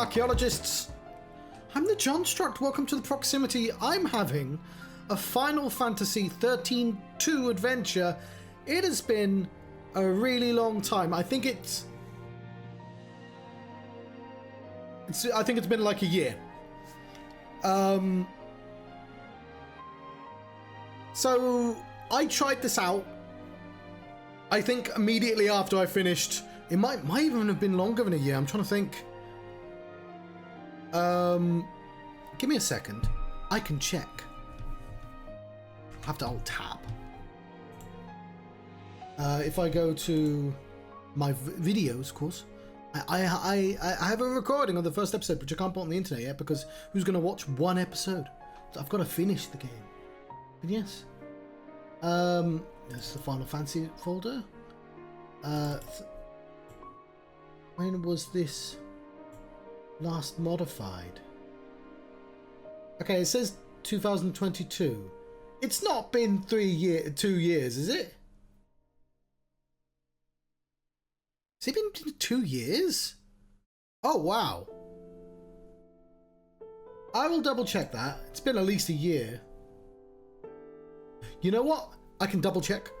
archaeologists. I'm the Johnstruct. Welcome to the proximity. I'm having a Final Fantasy XIII-2 adventure. It has been a really long time. I think it's been like a year. So I tried this out. I think immediately after I finished. It might even have been longer than a year. I'm trying to think. Give me a second. I can check. I have to alt tab. If I go to my videos, of course, I have a recording of the first episode, which I can't put on the internet yet because who's going to watch one episode? So I've got to finish the game. But yes. There's the Final Fantasy folder. When was this last modified? Okay, it says 2022. It's not been 2 years, is it? Has it been 2 years? Oh, wow. I will double check that. It's been at least a year. You know what? I can double check.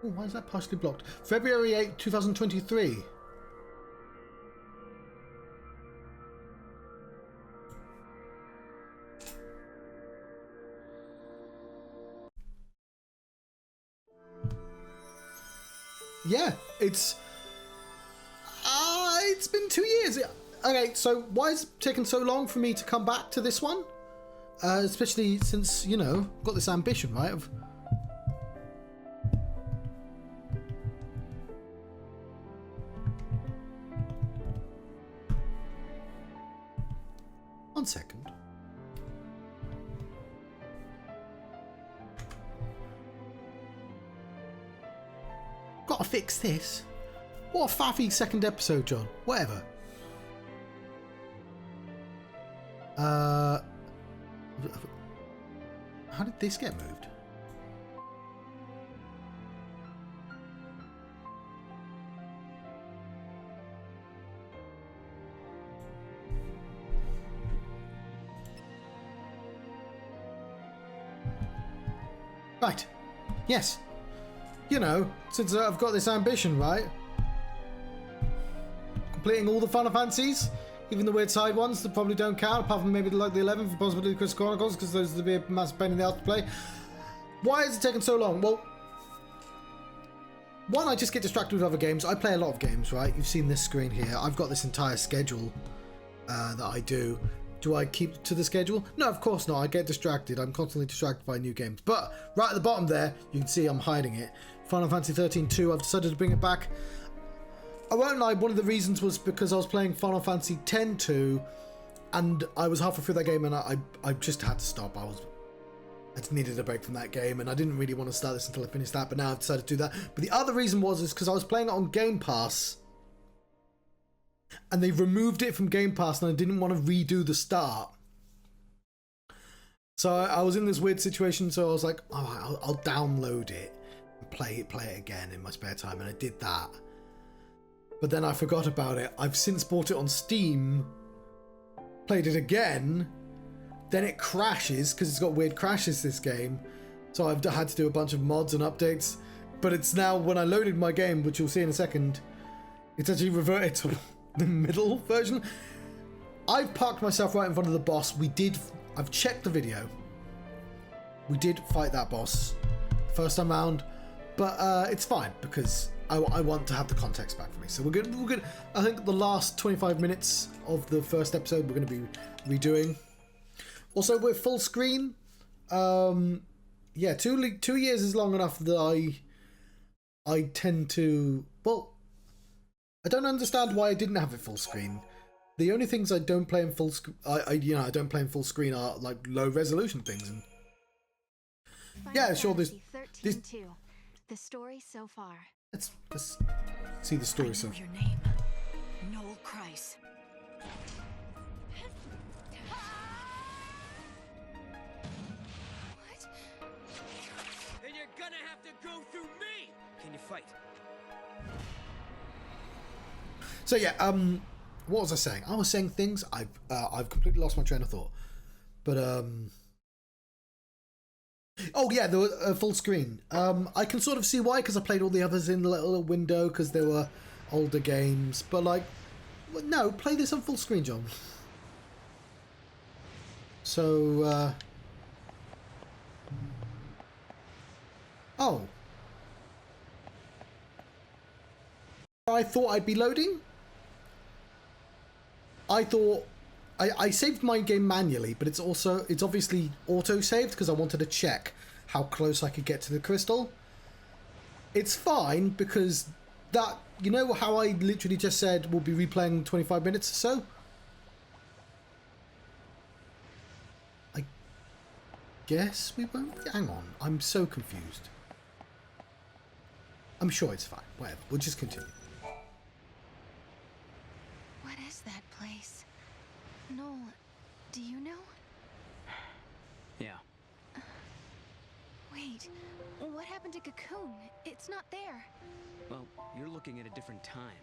Oh, why is that partially blocked? February 8, 2023. Yeah, it's been 2 years. Okay, so why is it taking so long for me to come back to this one? Especially since, you know, I've got this ambition, right? Of one second. Gotta fix this. What a faffy second episode, John. Whatever. How did this get moved? Right. Yes. You know, since I've got this ambition, right? Completing all the Final Fantasies, even the weird side ones that probably don't count, apart from maybe like the 11th and possibly the Crystal Chronicles, because those would be a massive pain in the ass to play. Why is it taking so long? Well, one, I just get distracted with other games. I play a lot of games, right? You've seen this screen here. I've got this entire schedule that I do. Do I keep to the schedule? No, of course not. I get distracted. I'm constantly distracted by new games. But right at the bottom there, you can see I'm hiding it. Final Fantasy XIII-2, I've decided to bring it back. I won't lie, one of the reasons was because I was playing Final Fantasy X-2 and I was halfway through that game and I just had to stop. I just needed a break from that game and I didn't really want to start this until I finished that, but now I've decided to do that. But the other reason was because I was playing it on Game Pass and they removed it from Game Pass and I didn't want to redo the start. So I was in this weird situation, so I was like, oh, I'll download it and play it again in my spare time, and I did that. But then I forgot about it. I've since bought it on Steam, played it again, then it crashes because it's got weird crashes, this game. So I've had to do a bunch of mods and updates. But it's now, when I loaded my game, which you'll see in a second, it's actually reverted to the middle version. I've parked myself right in front of the boss. I've checked the video. We did fight that boss first time round, but it's fine because I want to have the context back for me. So we're good. I think the last 25 minutes of the first episode we're going to be redoing. Also, we're full screen. Yeah, 2 years is long enough that I tend to, well, I don't understand why I didn't have it full screen. The only things I don't play in full screen, I don't play in full screen are like low resolution things. And yeah, sure. This the story so far. Let's see the story. I know your name, Noel cries. What? And you're gonna have to go through me! Can you fight? So yeah, what was I saying? I was saying things. I've completely lost my train of thought. But oh yeah, there was a full screen. I can sort of see why, because I played all the others in the little window because they were older games. But like, no, play this on full screen, John. So oh, I thought I'd be loading. I thought I saved my game manually, but it's obviously auto-saved because I wanted to check how close I could get to the crystal. It's fine because that, you know how I literally just said we'll be replaying 25 minutes or so? I guess we won't. Hang on, I'm so confused. I'm sure it's fine. Whatever, we'll just continue. What is that place? Noel, do you know? Yeah. Wait, what happened to Cocoon? It's not there. Well, you're looking at a different time.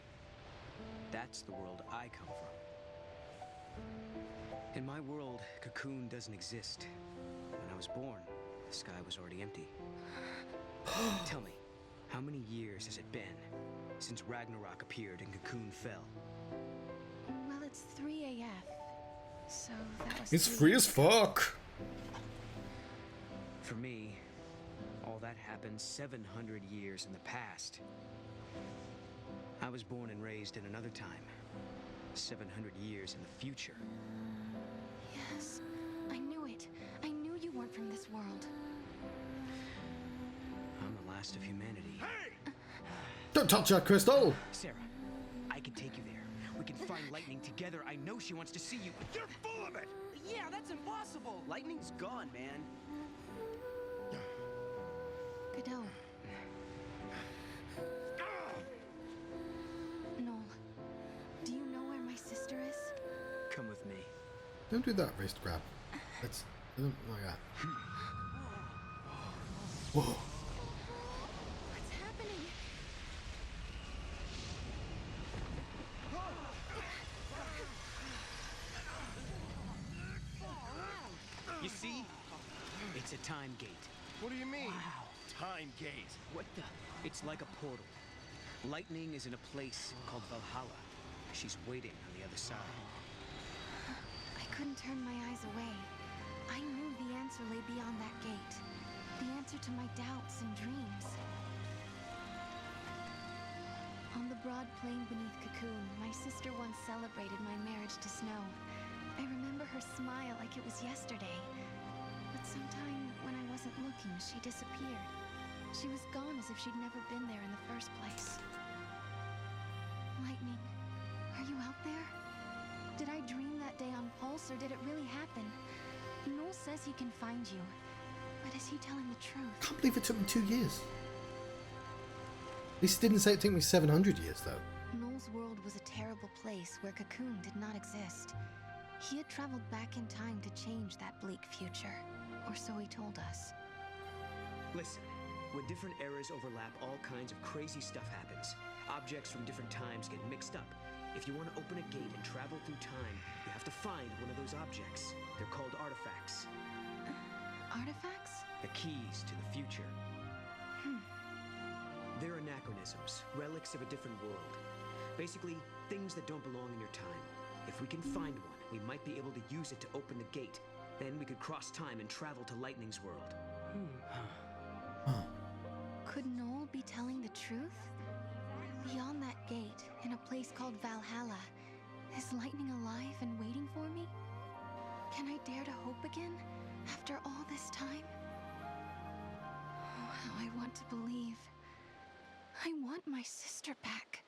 That's the world I come from. In my world, Cocoon doesn't exist. When I was born, the sky was already empty. Tell me, how many years has it been since Ragnarok appeared and Cocoon fell? Well, it's 3 AF. So that was It's free as fuck. For me, all that happened 700 years in the past. I was born and raised in another time. 700 years in the future. Yes, I knew it. I knew you weren't from this world. I'm the last of humanity. Hey! Don't touch that crystal. Serah, I can take you there. We can find Lightning together. I know she wants to see you. You're full of it! Yeah, that's impossible. Lightning's gone, man. Godot. Noel, do you know where my sister is? Come with me. Don't do that wrist grab. It's like that. Whoa. What's happening? You see? It's a time gate. What do you mean? Time gate. What the? It's like a portal. Lightning is in a place called Valhalla. She's waiting on the other side. I couldn't turn my eyes away. I knew the answer lay beyond that gate. The answer to my doubts and dreams. On the broad plain beneath Cocoon, my sister once celebrated my marriage to Snow. I remember her smile like it was yesterday. But sometime when I wasn't looking, she disappeared. She was gone as if she'd never been there in the first place. Lightning, are you out there? Did I dream that day on Pulse, or did it really happen? Noel says he can find you, but is he telling the truth? Can't believe it took me 2 years. At least it didn't say it took me 700 years, though. Noel's world was a terrible place where Cocoon did not exist. He had traveled back in time to change that bleak future, or so he told us. Listen, when different eras overlap, all kinds of crazy stuff happens. Objects from different times get mixed up. If you want to open a gate and travel through time, you have to find one of those objects. They're called artifacts. Artifacts? The keys to the future. They're anachronisms, relics of a different world. Basically, things that don't belong in your time. If we can find one, we might be able to use it to open the gate. Then we could cross time and travel to Lightning's world. Could Noel be telling the truth? Beyond that gate, in a place called Valhalla, is Lightning alive and waiting for me? Can I dare to hope again, after all this time? Oh, how I want to believe. I want my sister back.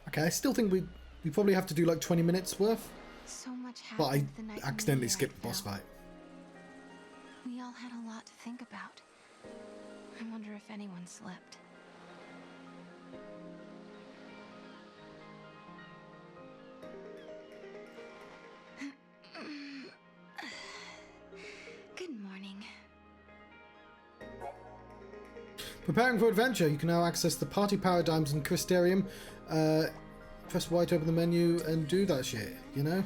Okay, I still think we probably have to do like 20 minutes worth. So much But I happened the night accidentally Amelia skipped the boss fell. fight. We all had a lot to think about. I wonder if anyone slept. Preparing for adventure. You can now access the party paradigms in Crysterium. Press Y to open the menu and do that shit, you know?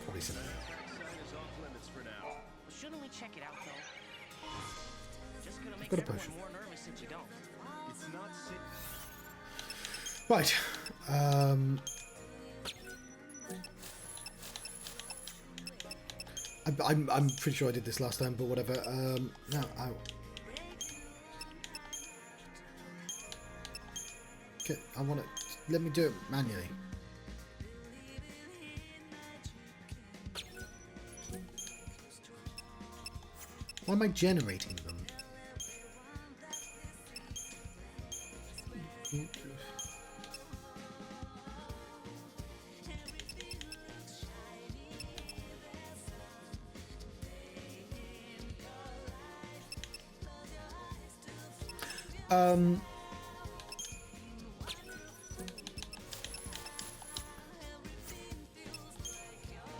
Probably something. Shouldn't we check it out though? Just gonna make Got a everyone potion. more nervous if we don't. It's not Right. I'm pretty sure I did this last time, but whatever. No, okay, I want to. Let me do it manually. Why am I generating them?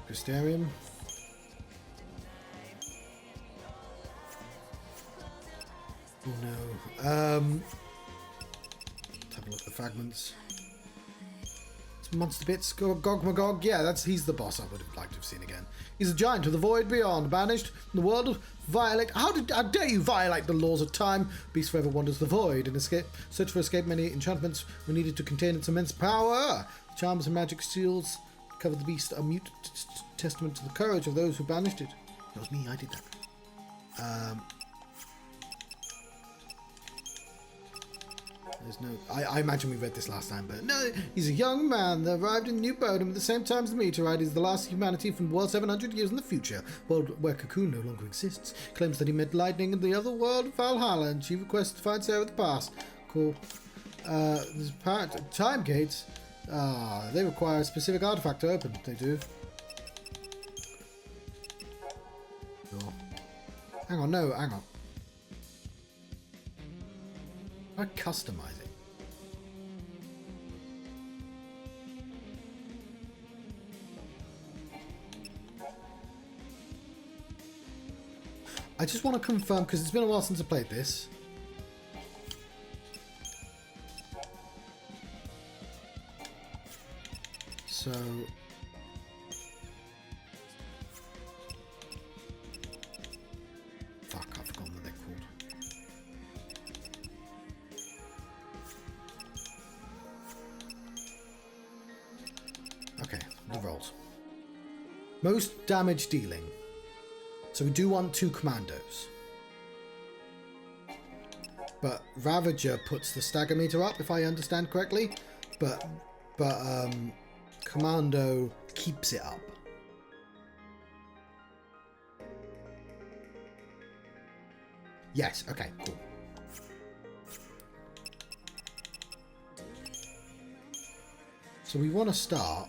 Crystarium. Oh no. Let's have a look at the fragments. It's monster bits. Gogmagog. Yeah, he's the boss I would have liked to have seen again. He's a giant of the void beyond, banished from the world of violate. How dare you violate the laws of time? Beast forever wanders the void and search for escape. Many enchantments were needed to contain its immense power. Charms and magic seals cover the beast, a mute testament to the courage of those who banished it. That was me. I did that. There's no. I imagine we read this last time, but no. He's a young man that arrived in New Bodom at the same time as the meteorite. Is the last humanity from the world 700 years in the future, world where Cocoon no longer exists. Claims that he met lightning in the other world of Valhalla, and she requests to find Serah with the past. Cool. There's time gates. They require a specific artifact to open. They do. Sure. Hang on, no, hang on. I customize it. I just want to confirm, because it's been a while since I played this. So... fuck, I've forgotten what they're called. Okay, the rolls. Most damage dealing. So we do want 2 commandos. But Ravager puts the stagger meter up, if I understand correctly. But Commando keeps it up. Yes, okay, cool. So we want to start...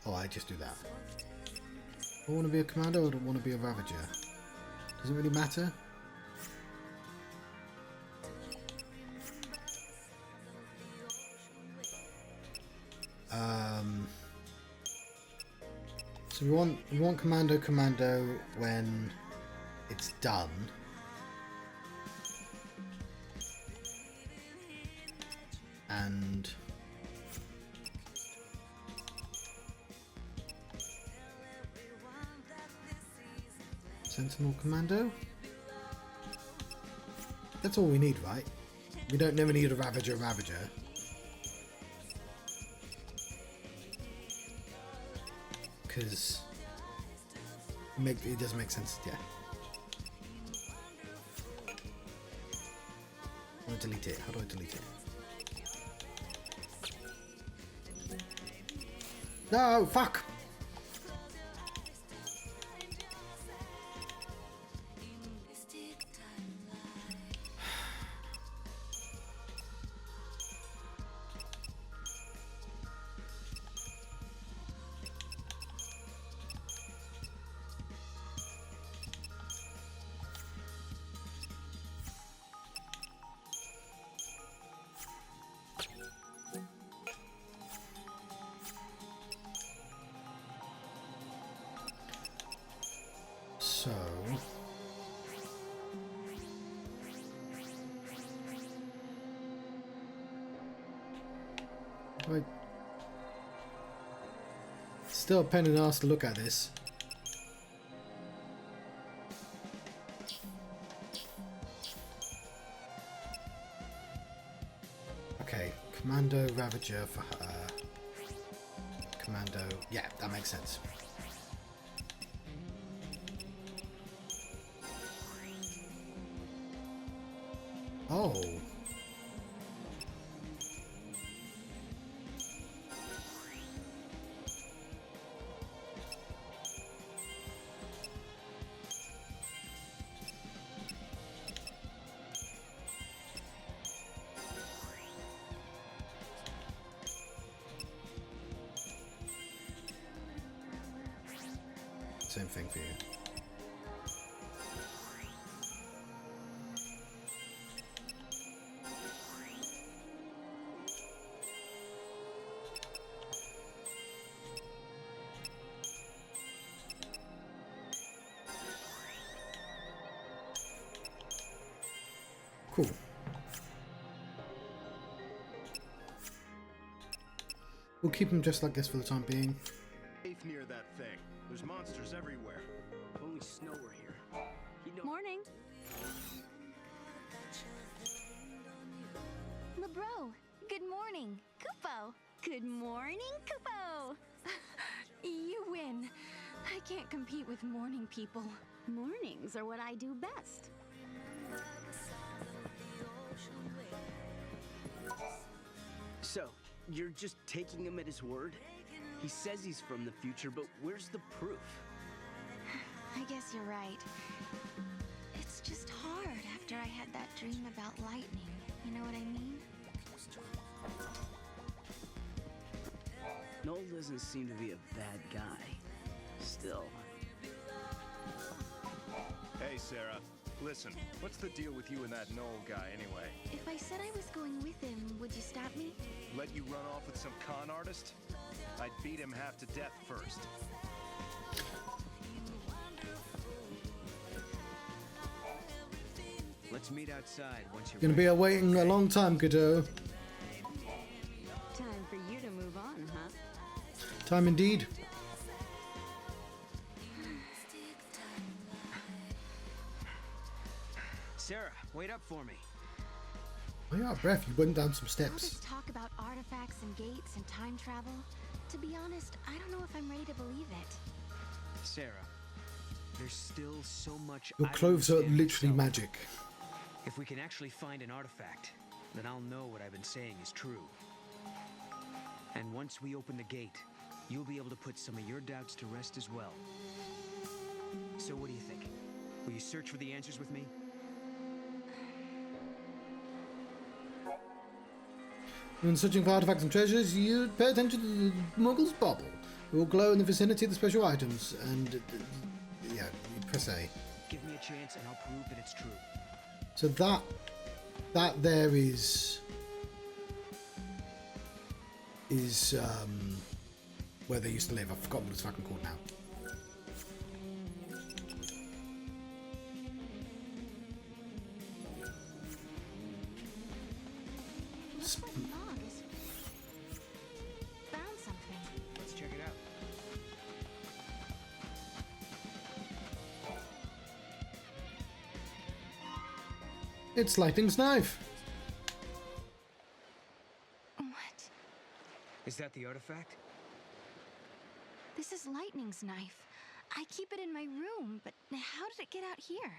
oh, I just do that. I want to be a Commando or do I want to be a Ravager? Does it really matter? So we want Commando when it's done. And Sentinel Commando? That's all we need, right? We don't never need a Ravager. Because it doesn't make sense, yeah. I want to delete it. How do I delete it? No, fuck! So Right. Still a pain in the ass to look at this. Okay, Commando Ravager for her. Commando, yeah, that makes sense. Oh. Same thing for you. Cool. We'll keep him just like this for the time being. Safe near that thing. There's monsters everywhere. If only Snow were here. He'd know. Morning. LeBro, good morning. Kupo, good morning, Kupo. You win. I can't compete with morning people. Mornings are what I do best. So, you're just taking him at his word? He says he's from the future, but where's the proof? I guess you're right. It's just hard after I had that dream about lightning. You know what I mean? Noel doesn't seem to be a bad guy. Still. Hey, Serah. Listen, what's the deal with you and that Noel guy anyway? If I said I was going with him, would you stop me? Let you run off with some con artist? I'd beat him half to death first. Let's meet outside once you're Gonna be waiting a long time, kiddo. Time for you to move on, huh? Time indeed. Serah, wait up for me. Oh, you're out of breath. You went down some All steps. this talk about artifacts and gates and time travel. To be honest, I don't know if I'm ready to believe it. Serah, there's still so much. Your I don't clothes are understand literally myself. magic. If we can actually find an artifact, then I'll know what I've been saying is true. And once we open the gate, you'll be able to put some of your doubts to rest as well. So what do you think? Will you search for the answers with me? When searching for artifacts and treasures, you pay attention to the Muggle's bubble. It will glow in the vicinity of the special items, and yeah, you press A. Give me a chance and I'll prove that it's true. So that there is where they used to live. I've forgotten what it's fucking called now. Looks like Nog has found something. Let's check it out. It's Lightning's knife. What? Is that the artifact? This is Lightning's knife. I keep it in my room, but how did it get out here?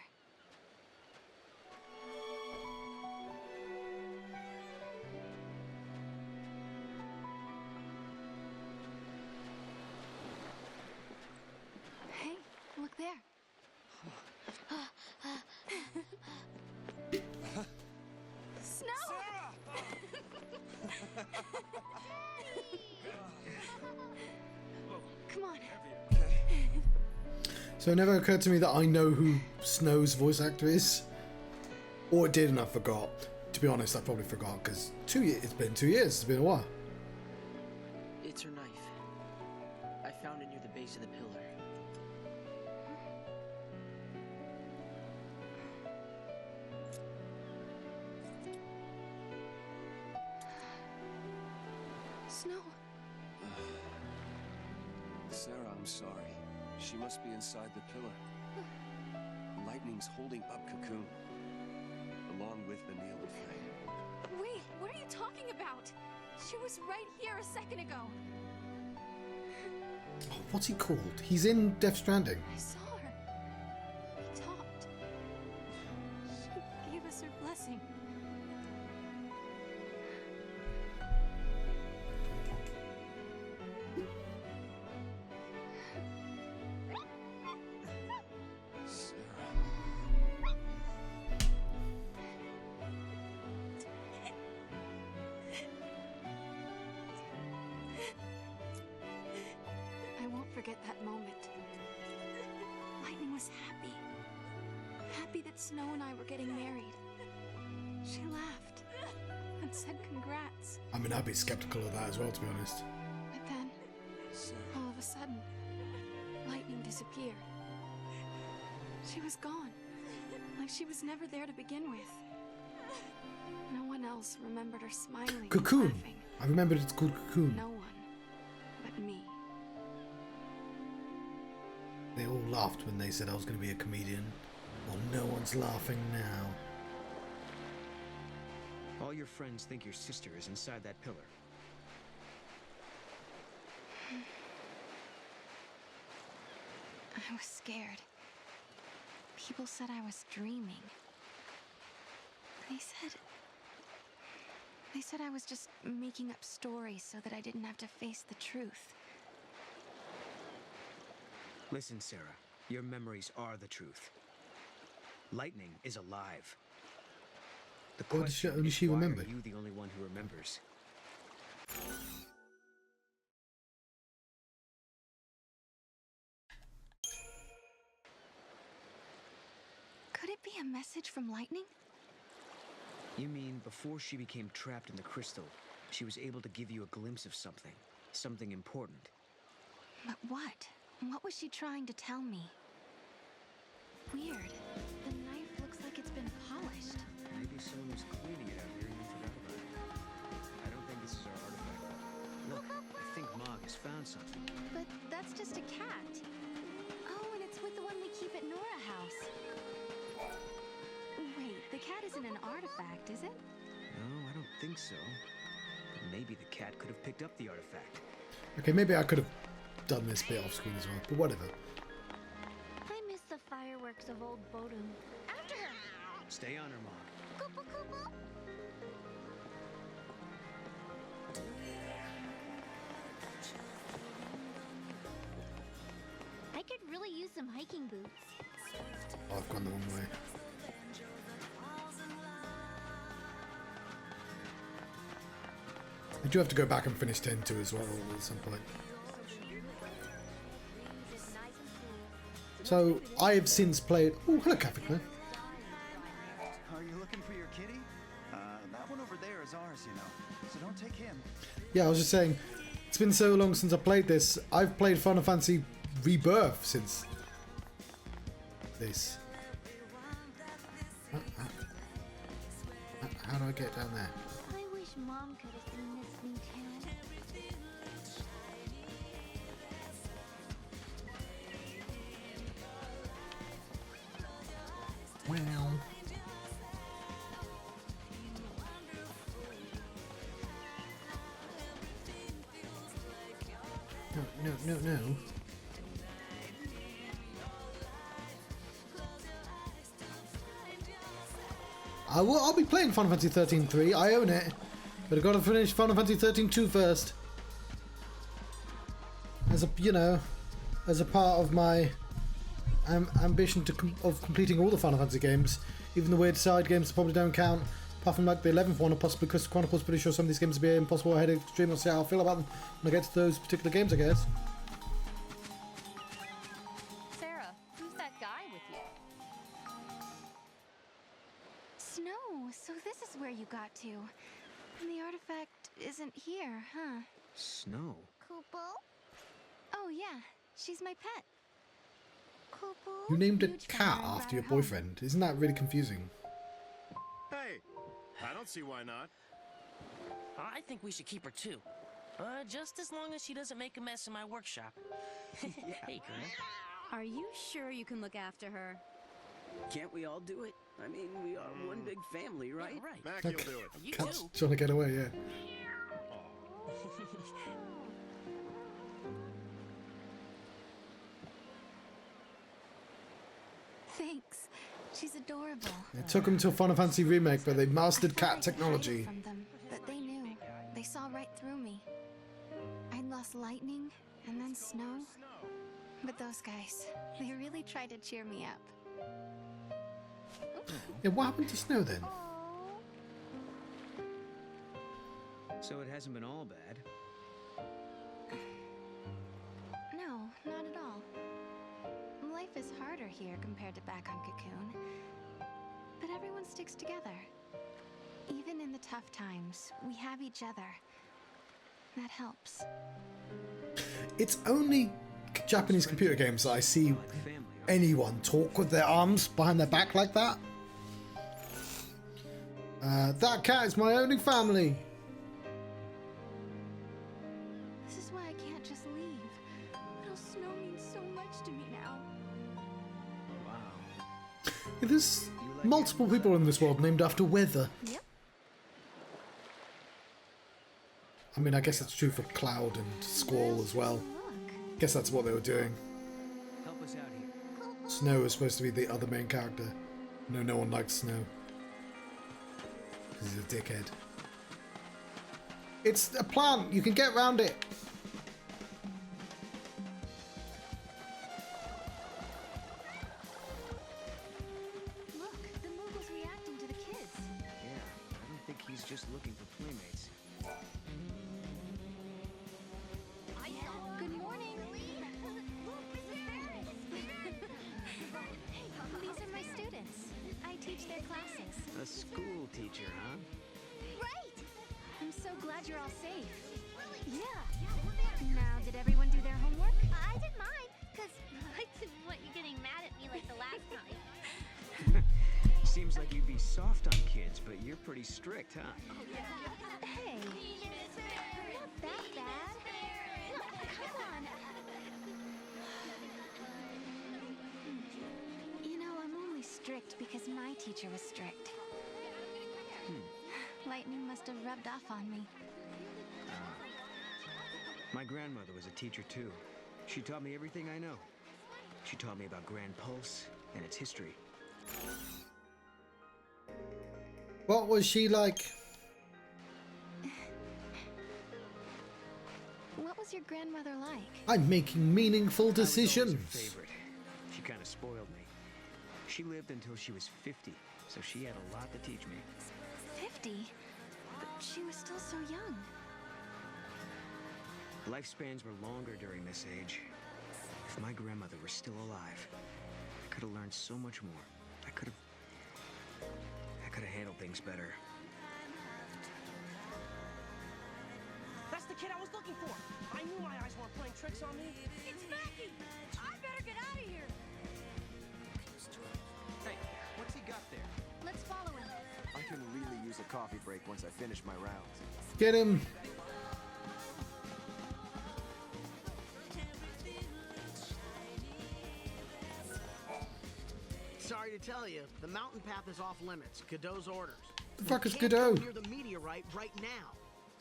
Hey, look there. Snow! Come on. So it never occurred to me that I know who Snow's voice actor is. Or it did and I forgot. To be honest, I probably forgot because it's been 2 years. It's been a while. It's her knife. I found it near the base of the pillar. sorry. She must be inside the pillar. Lightning's holding up Cocoon, along with Benil and Frey. Wait, what are you talking about? She was right here a second ago. Oh, what's he called? He's in Death Stranding. I saw her. We talked. She gave us her blessing. I won't forget that moment. Lightning was happy. Happy that Snow and I were getting married. She laughed and said congrats. I mean, I'd be skeptical of that as well, to be honest. But then, all of a sudden, Lightning disappeared. She was gone. Like she was never there to begin with. No one else remembered her smiling and Cocoon. laughing. I remembered it's called Cocoon. No one but me. They all laughed when they said I was going to be a comedian. Well, no one's laughing now. All your friends think your sister is inside that pillar. I was scared. People said I was dreaming. They said I was just making up stories so that I didn't have to face the truth. Listen, Serah. Your memories are the truth. Lightning is alive. The What does question only is, she why remember? are you the only one who remembers? Could it be a message from Lightning? You mean before she became trapped in the crystal, she was able to give you a glimpse of something. Something important. But what? What was she trying to tell me? Weird. The knife looks like it's been polished. Maybe someone was cleaning it out here and you forgot about it. I don't think this is our artifact. Look, I think Mog has found something. But that's just a cat. Oh, and it's with the one we keep at Nora House. Wait, the cat isn't an artifact, is it? No, I don't think so. But maybe the cat could have picked up the artifact. Okay, maybe I could have done this bit off screen as well, but whatever. I miss the fireworks of old Bodum. After her! Stay on her, Mog. Koopa Koopa! I could really use some hiking boots. Oh, I've gone the wrong way. I do have to go back and finish 10-2 as well at some point. So, I have since played... Oh, hello, Catholic Man. Are you looking for your kitty? That one over there is ours, you know. So don't take him. Yeah, I was just saying, it's been so long since I played this. I've played Final Fantasy Rebirth since this. How do I get down there? I wish Mom could have seen this thing too. Wow. No. I'll be playing Final Fantasy 13-3. I own it, but I've got to finish Final Fantasy 13-2 first. As a part of my ambition of completing all the Final Fantasy games, even the weird side games probably don't count. Apart from like the 11th one or possibly Crystal Chronicles, pretty sure some of these games will be impossible ahead of stream. I'll see how I feel about them when I get to those particular games, I guess. Serah, who's that guy with you? Snow, so this is where you got to. And the artifact isn't here, huh? Snow? Koopo? Oh yeah, she's my pet. Koopo? You named a Huge cat fan, I after your brought her home. boyfriend. Isn't that really confusing? Hey, I don't see why not. I think we should keep her too. Just as long as she doesn't make a mess in my workshop. Hey, Grant. Are you sure you can look after her? Can't we all do it? I mean, we are one big family, right? Yeah, right. Mac, you'll do it. You Cat's too. trying to get away, yeah. Thanks. She's adorable. It took them to a Final Fantasy remake, but they mastered cat technology. From them, but they knew. They saw right through me. I'd lost lightning and then snow. But those guys, they really tried to cheer me up. Yeah, what happened to Snow then? So it hasn't been all bad. No, not at all. Life is harder here compared to back on Cocoon. But everyone sticks together. Even in the tough times, we have each other. That helps. It's only Japanese computer games that I see anyone talk with their arms behind their back like that. That cat is my only family. This is why I can't just leave. Little Snow means so much to me now. Wow. There's multiple people in this world named after weather. Yep. I mean, I guess that's true for Cloud and Squall as well. Look. Guess that's what they were doing. Help us out here. Snow is supposed to be the other main character. No one likes Snow. Because he's a dickhead. It's a plant! You can get around it! Look, the Moogle's reacting to the kids. Yeah, I don't think he's just looking for playmates. Good morning. These are my students. I teach their classes. A school teacher, huh? Right! I'm so glad you're all safe. Yeah. Now, did everyone do their homework? I did mine, because I didn't want you getting mad at me like the last time. Seems like you'd be soft on kids, but you're pretty strict, huh? Hey, not that bad. Come on. You know, I'm only strict because my teacher was strict. Lightning must have rubbed off on me. My grandmother was a teacher, too. She taught me everything I know. She taught me about Grand Pulse and its history. What was she like? What was your grandmother like? I'm making meaningful I was always her decisions. favorite. She kind of spoiled me. She lived until she was 50, so she had a lot to teach me. 50? But she was still so young. Lifespans were longer during this age. If my grandmother were still alive, I could have learned so much more. I could have handled things better. That's the kid I was looking for. I knew my eyes weren't playing tricks on me. It's Mackie! I better get out of here! Hey, what's he got there? Let's follow him. I can really use a coffee break once I finish my rounds. Get him! Sorry to tell you, the mountain path is off limits. Godot's orders. The fuck is You can't go Godot? near the meteorite right now.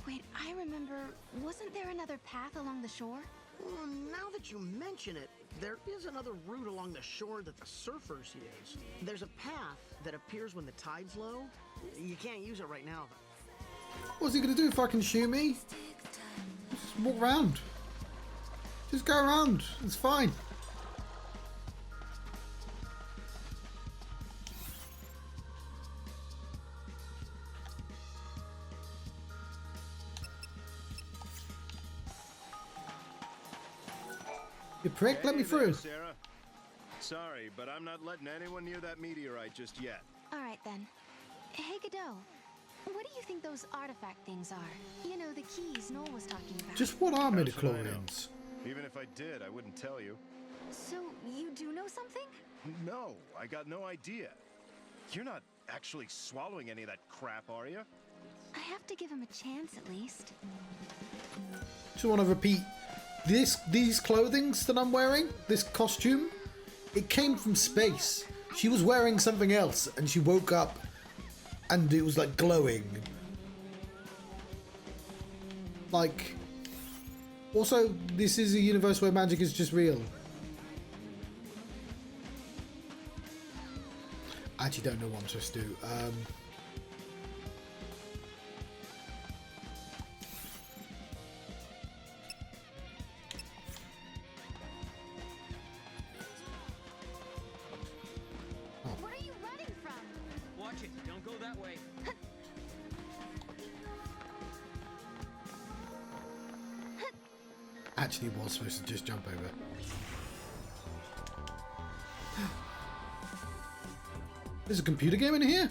Wait, I remember, wasn't there another path along the shore? Well, now that you mention it, there is another route along the shore that the surfers use. There's a path that appears when the tide's low. You can't use it right now, though. What's he gonna do? Fucking shoot me? Just walk around. Just go around. It's fine. You prick, let me Hey there, through. Sarah. Sorry, but I'm not letting anyone near that meteorite just yet. All right, then. Hey, Godot. What do you think those artifact things are? You know, the keys Noel was talking about. Just what are How should I know? midichlorians? Even if I did, I wouldn't tell you. So, you do know something? No, I got no idea. You're not actually swallowing any of that crap, are you? I have to give him a chance, at least. Just want to repeat, these clothings that I'm wearing, this costume, it came from space. She was wearing something else and she woke up and it was like glowing. Like, also, this is a universe where magic is just real. I actually don't know what I'm supposed to do. What are you running from? Watch it. Don't go that way. Actually was supposed to just jump over. There's a computer game in here?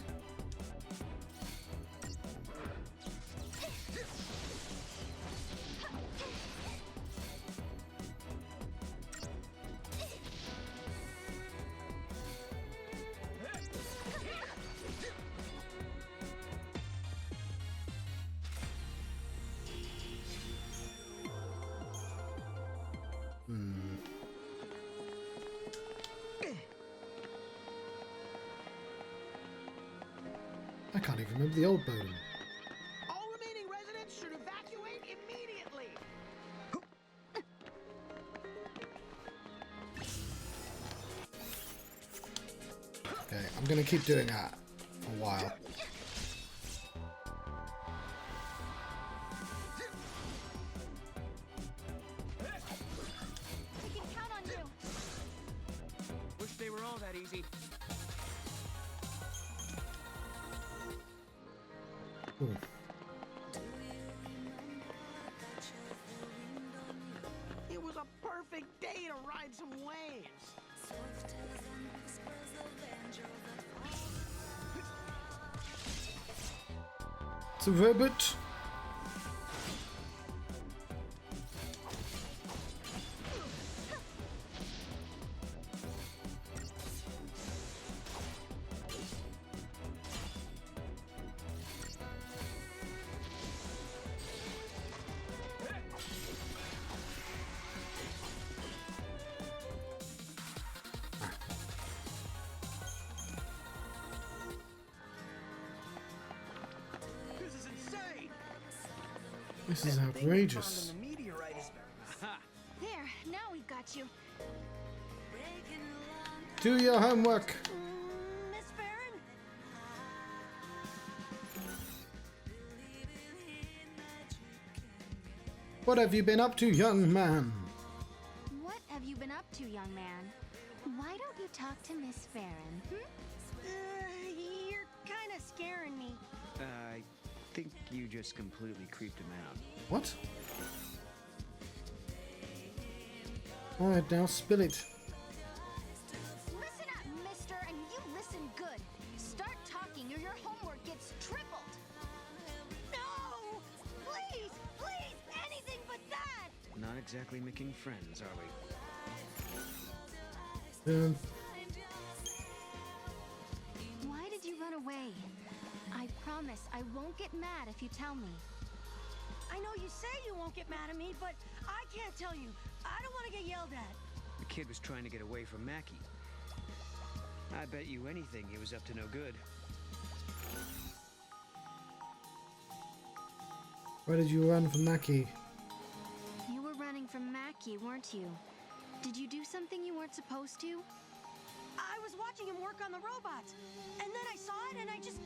I can't even remember the old bodem. All remaining residents should evacuate immediately. Okay, I'm gonna keep doing that for a while. We can count on you. Wish they were all that easy. Ooh. It was a perfect day to ride some waves. It's a robot. This is outrageous. There, now we've got you. Do your homework. Miss Farron? What have you been up to, young man? What have you been up to, young man? Why don't you talk to Miss Farron? You're kind of scaring me. I think you just completely creeped him out. What? Alright, now spill it. Listen up, mister, and you listen good. Start talking or your homework gets tripled. No! Please, please, anything but that! Not exactly making friends, are we? Why did you run away? I promise I won't get mad if you tell me. I know you say you won't get mad at me, but I can't tell you. I don't want to get yelled at. The kid was trying to get away from Mackie. I bet you anything he was up to no good. Where did you run from Mackie? You were running from Mackie, weren't you? Did you do something you weren't supposed to? I was watching him work on the robots, and then I saw it and I just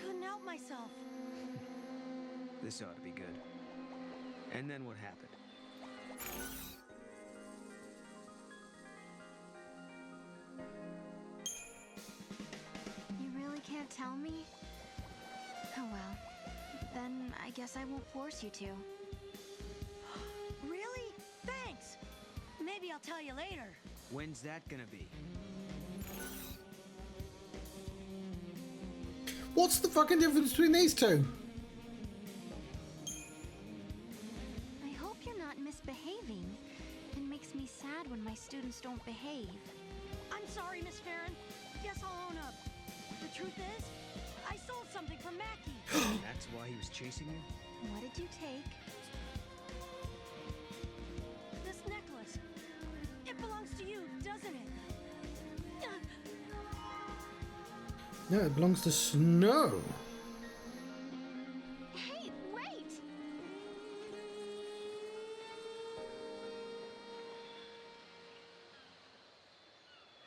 couldn't help myself. This ought to be good. And then what happened? You really can't tell me? Oh well. Then I guess I won't force you to. Really? Thanks. Maybe I'll tell you later. When's that gonna be? What's the fucking difference between these two? I hope you're not misbehaving. It makes me sad when my students don't behave. I'm sorry, Miss Farron. Guess I'll own up. The truth is, I sold something for Mackie. That's why he was chasing you? What did you take? belongs to you, doesn't it? No, it belongs to Snow. Hey, wait!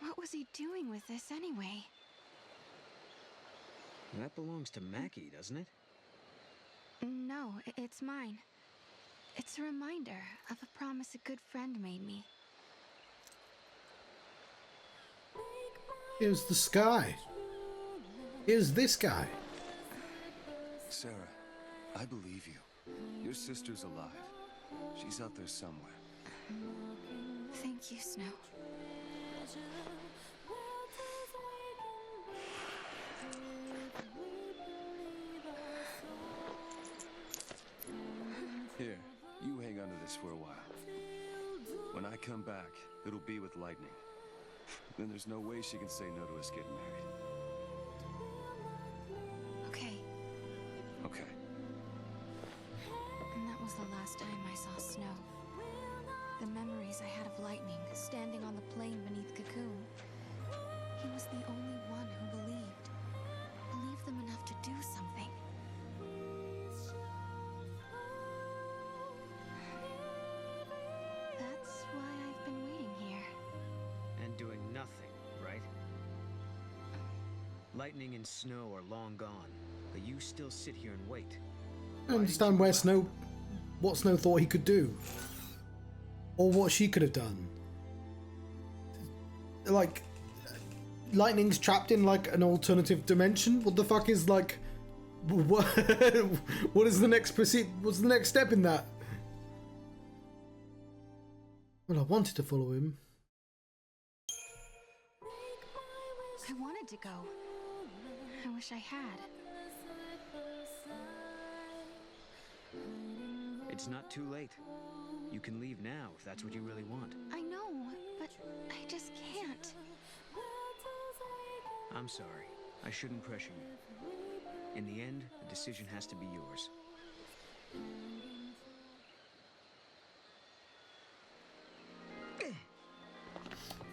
What was he doing with this anyway? That belongs to Mackie, doesn't it? No, it's mine. It's a reminder of a promise a good friend made me. Here's the sky. Here's this guy. Serah, I believe you. Your sister's alive. She's out there somewhere. Thank you, Snow. Here, you hang on to this for a while. When I come back, it'll be with Lightning. Then there's no way she can say no to us getting married. Okay. Okay. And that was the last time I saw Snow. The memories I had of Lightning standing on the plain beneath Cocoon. He was the only one who believed. Believed them enough to do something. That's why I've been waiting here. And doing nothing, right? Lightning and Snow are long gone, but you still sit here and wait. I don't understand where Snow, what Snow thought he could do, or what she could have done. Like, Lightning's trapped in like an alternative dimension. What the fuck is like? What? What is the next What's the next step in that? Well, I wanted to follow him. I wanted to go. I wish I had. It's not too late. You can leave now if that's what you really want. I know, but I just can't. I'm sorry. I shouldn't pressure you. In the end, the decision has to be yours.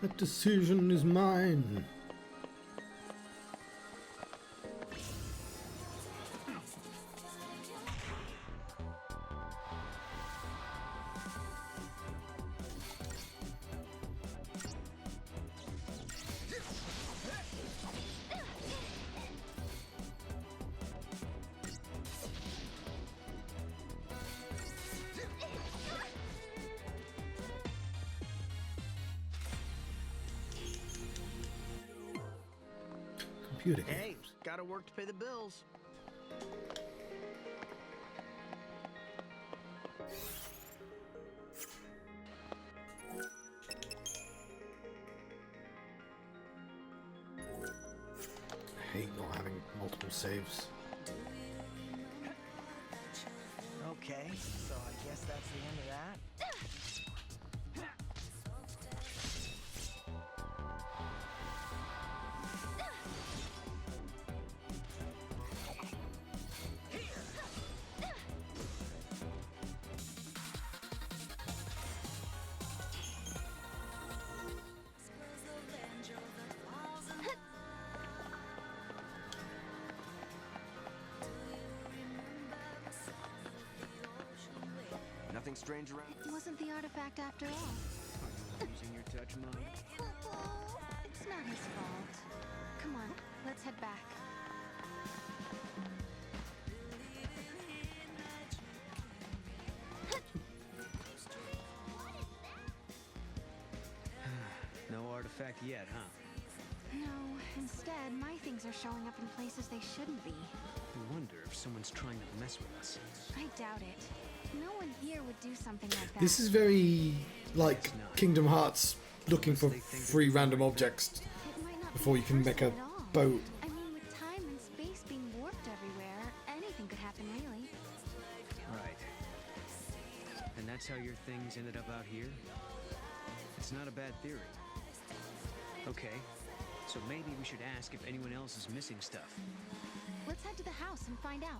That decision is mine. Computer Hey, games. gotta work to pay the bills. I hate not having multiple saves. Okay, so I guess that's the end of that. Nothing strange around? It wasn't the artifact after all. Are you losing your touch, Mom? It's not his fault. Come on, let's head back. No artifact yet, huh? No, instead, my things are showing up in places they shouldn't be. I wonder if someone's trying to mess with us. I doubt it. No one here would do something like that. This is very like Kingdom Hearts, looking for free random objects It might not be before you can make a personal at all. boat. I mean, with time and space being warped everywhere, anything could happen, really. Right. And that's how your things ended up out here? It's not a bad theory. Okay, so maybe we should ask if anyone else is missing stuff. Let's head to the house and find out.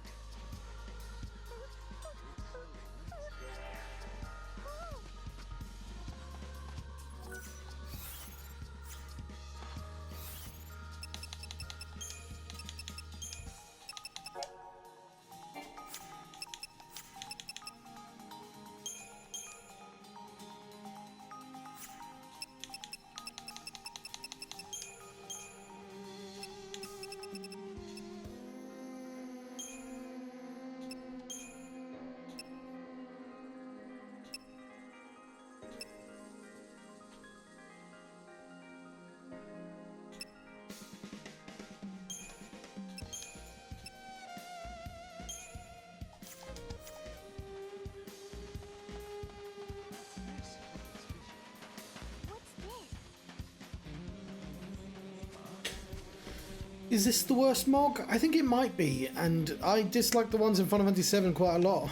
Is this the worst Mog? I think it might be, and I dislike the ones in Final Fantasy VII quite a lot.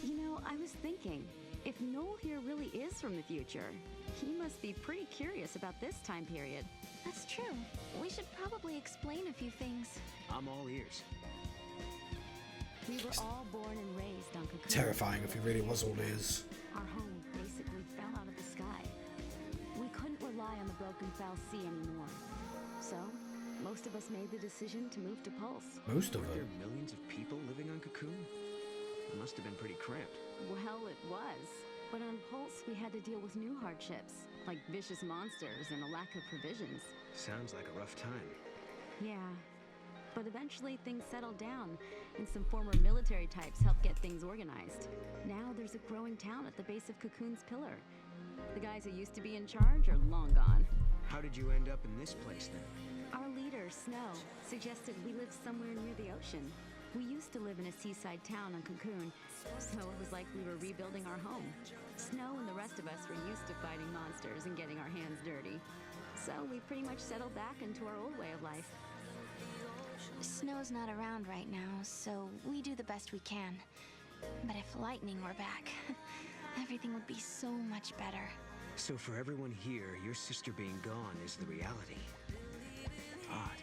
You know, I was thinking, if Noel here really is from the future, he must be pretty curious about this time period. That's true. We should probably explain a few things. I'm all ears. We were all born and raised on Cocoon. Terrifying if he really was all ears. Our home basically fell out of the sky. We couldn't rely on the broken fal'Cie anymore. So, most of us made the decision to move to Pulse. Most of Were them. there millions of people living on Cocoon? It must have been pretty cramped. Well, it was. But on Pulse, we had to deal with new hardships, like vicious monsters and a lack of provisions. Sounds like a rough time. Yeah. But eventually things settled down, and some former military types helped get things organized. Now there's a growing town at the base of Cocoon's pillar. The guys who used to be in charge are long gone. How did you end up in this place then? Our leader, Snow, suggested we live somewhere near the ocean. We used to live in a seaside town on Cocoon, so it was like we were rebuilding our home. Snow and the rest of us were used to fighting monsters and getting our hands dirty. So we pretty much settled back into our old way of life. Snow's not around right now, so we do the best we can. But if Lightning were back, everything would be so much better. So for everyone here, your sister being gone is the reality. Odd.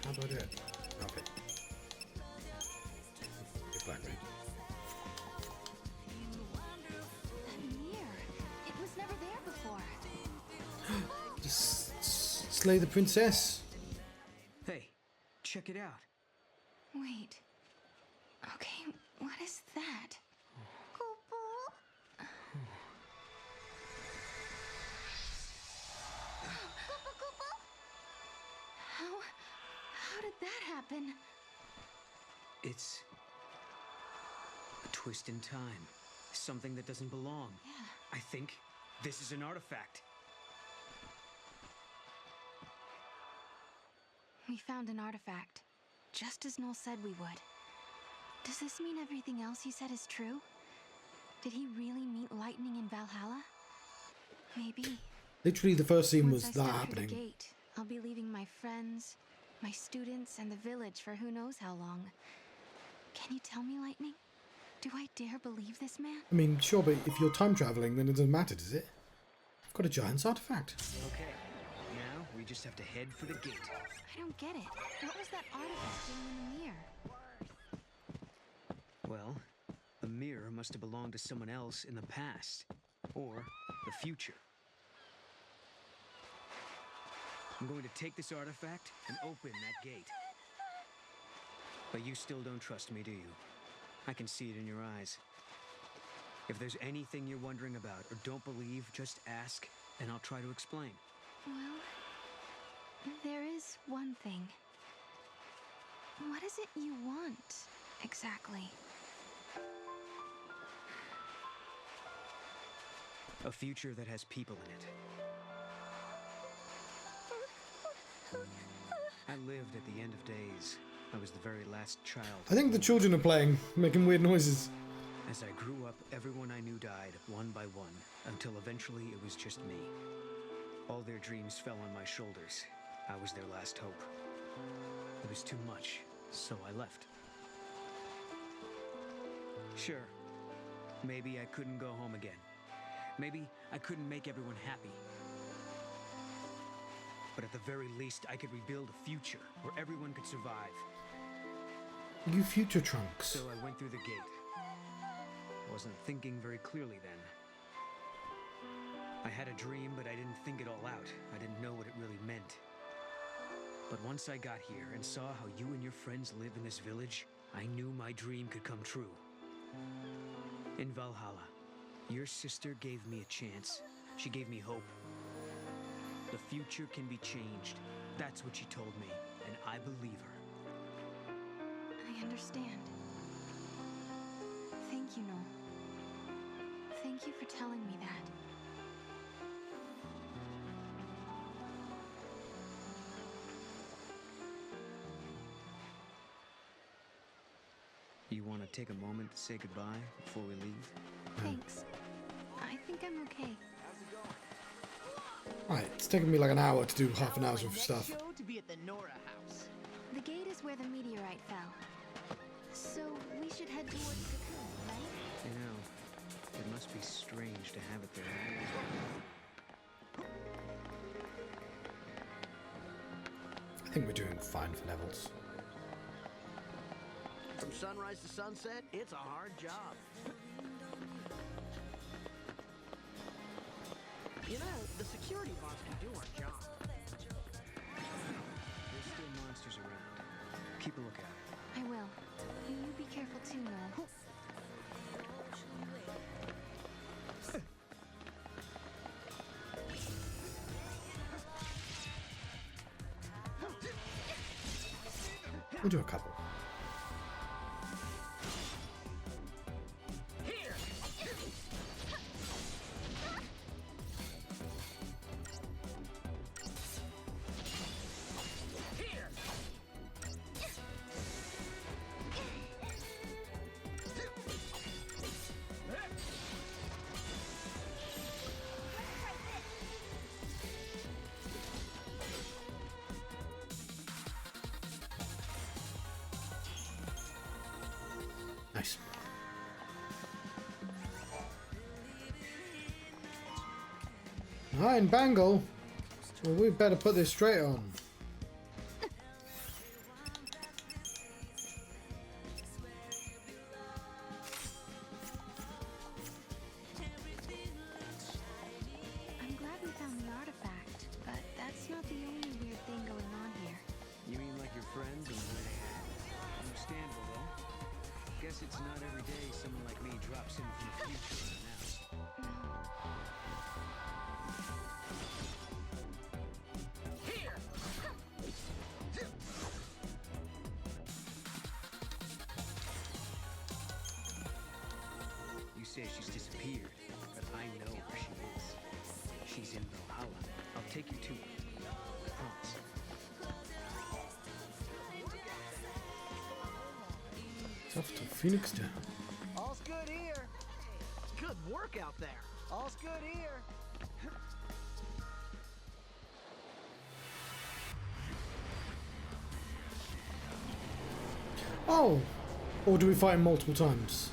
How do I do it? Okay. It's black, right? That mirror, it was never there before. Just slay the princess. Hey, check it out. Wait. Okay, what is that? How did that happen? It's a twist in time. Something that doesn't belong. Yeah. I think this is an artifact. We found an artifact, just as Noel said we would. Does this mean everything else he said is true? Did he really meet Lightning in Valhalla? Maybe. Literally, the first scene Once was I that step through the happening. gate, I'll be leaving my friends, my students, and the village for who knows how long. Can you tell me, Lightning? Do I dare believe this man? I mean, sure, but if you're time traveling, then it doesn't matter, does it? I've got a giant's artifact. Okay, now we just have to head for the gate. I don't get it. What was that artifact doing in the mirror? Well, the mirror must have belonged to someone else in the past, or the future. I'm going to take this artifact and open that gate. But you still don't trust me, do you? I can see it in your eyes. If there's anything you're wondering about or don't believe, just ask, and I'll try to explain. Well, there is one thing. What is it you want, exactly? A future that has people in it. I lived at the end of days. I was the very last child. I think the children are playing, making weird noises. As I grew up, everyone I knew died, one by one, until eventually it was just me. All their dreams fell on my shoulders. I was their last hope. It was too much, so I left. Sure, maybe I couldn't go home again. Maybe I couldn't make everyone happy. But at the very least, I could rebuild a future where everyone could survive. You future Trunks. So I went through the gate. I wasn't thinking very clearly then. I had a dream, but I didn't think it all out. I didn't know what it really meant. But once I got here and saw how you and your friends live in this village, I knew my dream could come true. In Valhalla, your sister gave me a chance. She gave me hope. The future can be changed. That's what she told me, and I believe her. I understand. Thank you, Noel. Thank you for telling me that. You want to take a moment to say goodbye before we leave? Thanks. I think I'm okay. Right, it's taken me like an hour to do half an hour's worth of stuff. Show to be at the Nora house. The gate is where the meteorite fell. So we should head towards Cocoon, right? You know, it must be strange to have it there. I think we're doing fine for levels. From sunrise to sunset, it's a hard job. You know, the security bots can do our job. There's still monsters around. Keep a lookout. I will. You be careful too, Noel. We'll do a couple. Nice. Alright, Bangle. Well, we better put this straight on. I'm glad we found the artifact, but that's not the only weird thing going on here. You mean like your friends and what they had? Understandable, though. Guess it's not every day someone like me drops in from the future unannounced. You say she's disappeared, but I know where she is. She's in Valhalla. I'll take you to her. I promise. It's off to Phoenix Down. All's good here. Good work out there. All's good here. Oh! Or do we fight him multiple times?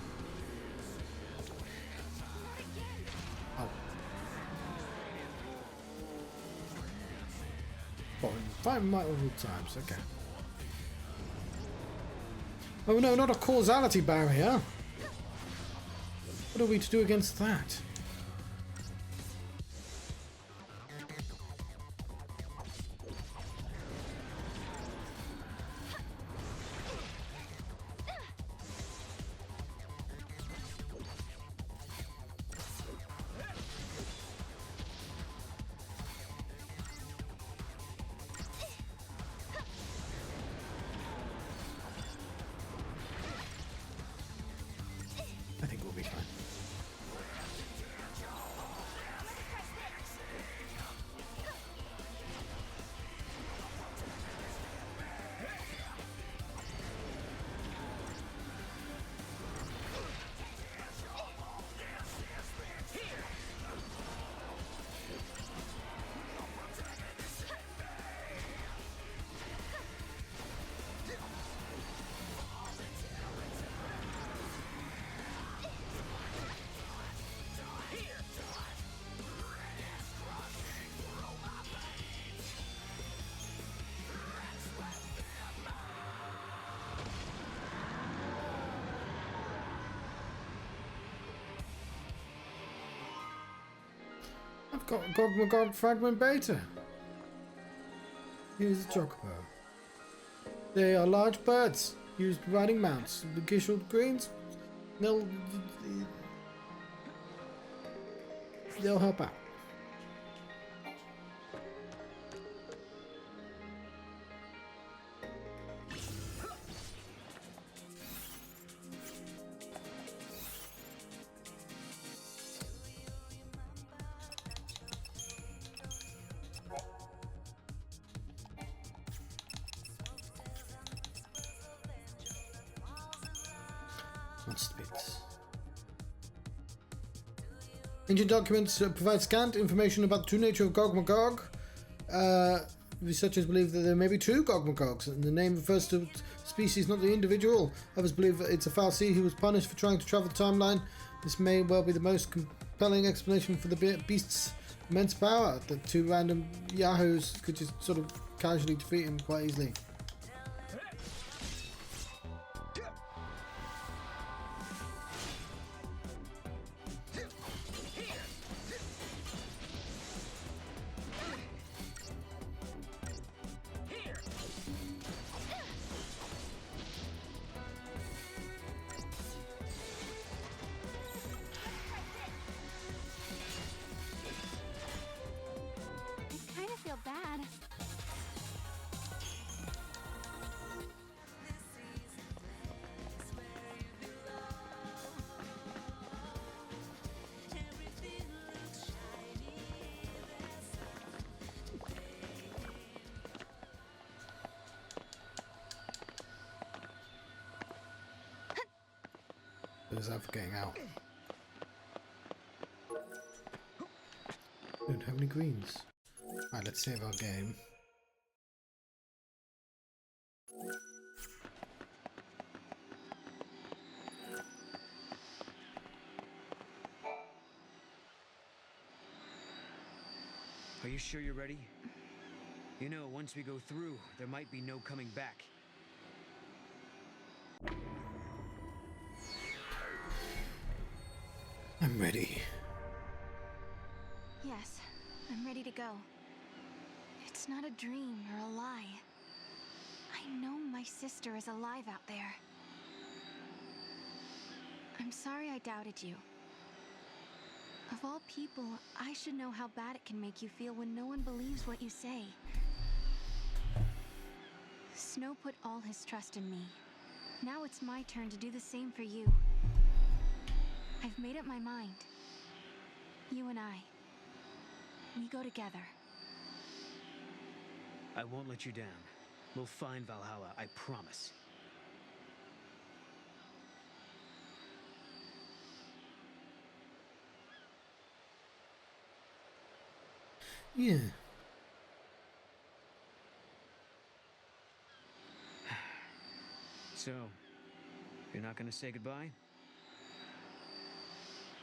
Oh. Oh, fight him multiple times, okay. Oh no, not a causality barrier! What are we to do against that? I think we'll be fine. I've got Gogmagog fragment beta. Here's the chocobo. They are large birds used riding mounts. The gishled greens, they'll help out. advanced bits. Ancient documents provide scant information about the true nature of Gogmagog. Researchers believe that there may be two Gogmagogs, and the name refers to species, not the individual. Others believe that it's a fal'Cie who was punished for trying to travel the timeline. This may well be the most compelling explanation for the beast's immense power. The two random yahoos could just sort of casually defeat him quite easily. Bad. What is that for getting out? Don't have any greens. Right, let's save our game. Are you sure you're ready? You know, once we go through, there might be no coming back. I'm ready. Yes, I'm ready to go. It's not a dream or a lie. I know my sister is alive out there. I'm sorry I doubted you. Of all people, I should know how bad it can make you feel when no one believes what you say. Snow put all his trust in me. Now it's my turn to do the same for you. I've made up my mind. You and I. We go together. I won't let you down. We'll find Valhalla, I promise. Yeah. So, you're not gonna say goodbye?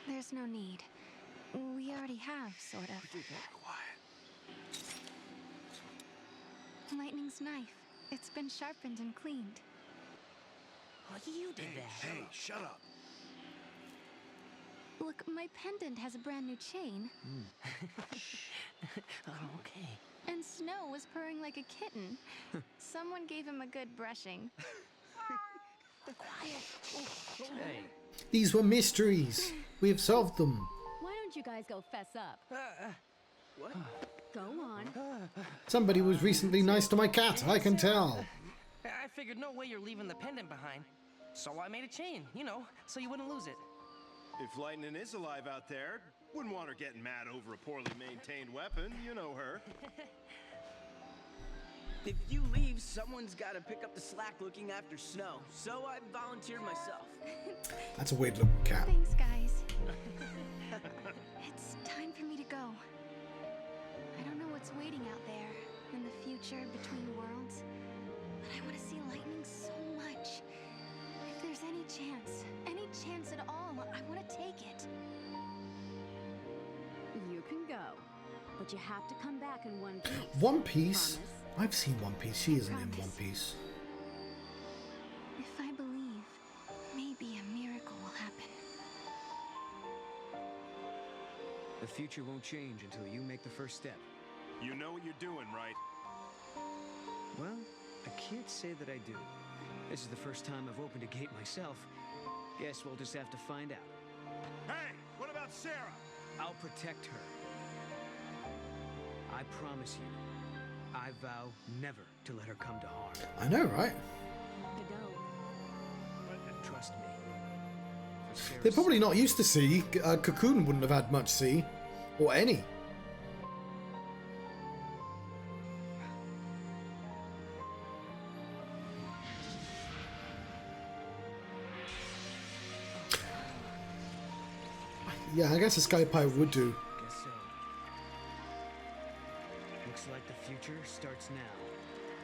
There's no need. We already have, sort of. Lightning's knife. It's been sharpened and cleaned. Oh, you did that. Hey, shut up. Look, my pendant has a brand new chain. Oh, okay. And Snow was purring like a kitten. Someone gave him a good brushing. Quiet. Hey. These were mysteries. We have solved them. Why don't you guys go fess up? What? Go on. Somebody was recently nice to my cat, I can tell. I figured no way you're leaving the pendant behind. So I made a chain, you know, so you wouldn't lose it. If Lightning is alive out there, wouldn't want her getting mad over a poorly maintained weapon. You know her. If you leave, someone's got to pick up the slack looking after Snow. So I volunteered myself. That's a weird looking cat. Thanks, guys. It's time for me to go. I don't know what's waiting out there in the future between worlds, but I want to see Lightning so much. If there's any chance at all, I want to take it. You can go, but you have to come back in one piece. One Piece? Promise? I've seen One Piece. She isn't in One Piece. If I believe, maybe a miracle will happen. The future won't change until you make the first step. You know what you're doing, right? Well, I can't say that I do. This is the first time I've opened a gate myself. Guess we'll just have to find out. Hey, what about Serah? I'll protect her. I promise you. I vow never to let her come to harm. I know, right? But trust me. For Sarah's They're probably not used to sea. Cocoon wouldn't have had much sea. Or any. Yeah, I guess a sky pirate would do. Guess so. Looks like the future starts now.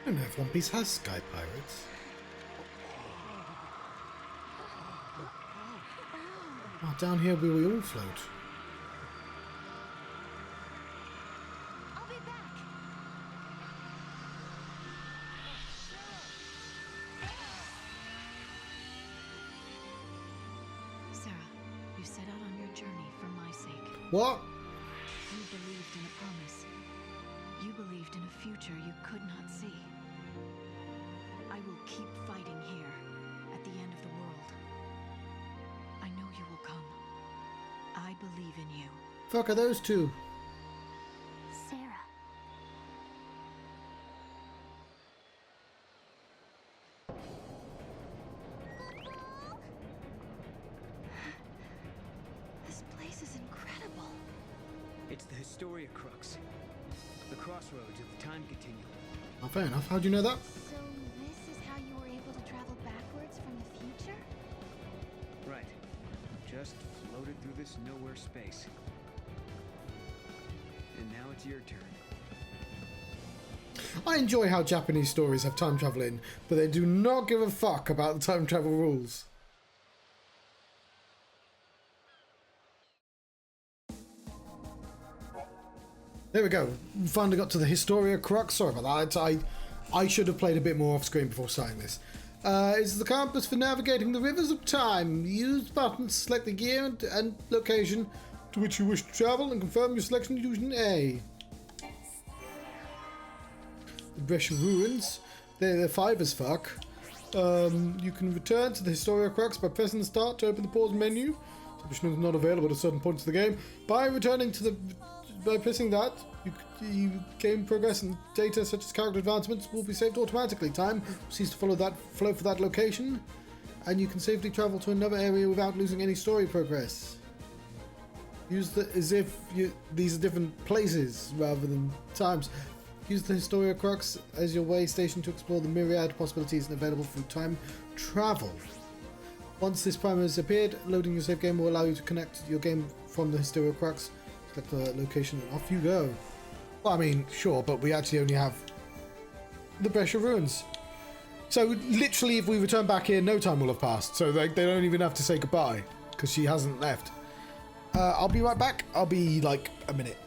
I don't know if One Piece has sky pirates. Oh, down here where we all float. I'll be back. Serah, you set out on your journey for my sake. What? You believed in a promise. You believed in a future you could not see. I will keep fighting here, at the end of the world. I know you will come. I believe in you. Fuck are those two? Serah. This place is incredible. It's the Historia Crux. The crossroads of the time continuum. Oh, fair enough. How do you know that? So this is how you were able to travel backwards from the future? Right. Just floated through this nowhere space. And now it's your turn. I enjoy how Japanese stories have time travel in, but they do not give a fuck about the time travel rules. There we go. We finally got to the Historia Crux. Sorry about that. I should have played a bit more off screen before starting this. It's the compass for navigating the rivers of time. Use buttons to select the year and location to which you wish to travel and confirm your selection using A. The Bresha Ruins. They're 5 as fuck. You can return to the Historia Crux by pressing the start to open the pause menu. Submission is not available at certain points of the game. By pressing that, you gain progress and data such as character advancements will be saved automatically. Time will cease to flow for that location, and you can safely travel to another area without losing any story progress. Use as if these are different places rather than times. Use the Historia Crux as your way station to explore the myriad possibilities available through time travel. Once this primer has appeared, loading your save game will allow you to connect your game from the Historia Crux. Select the location and off you go. Well, I mean, sure, but we actually only have the Bresha Ruins. So literally, if we return back here, no time will have passed. So they don't even have to say goodbye because she hasn't left. I'll be right back. I'll be like a minute.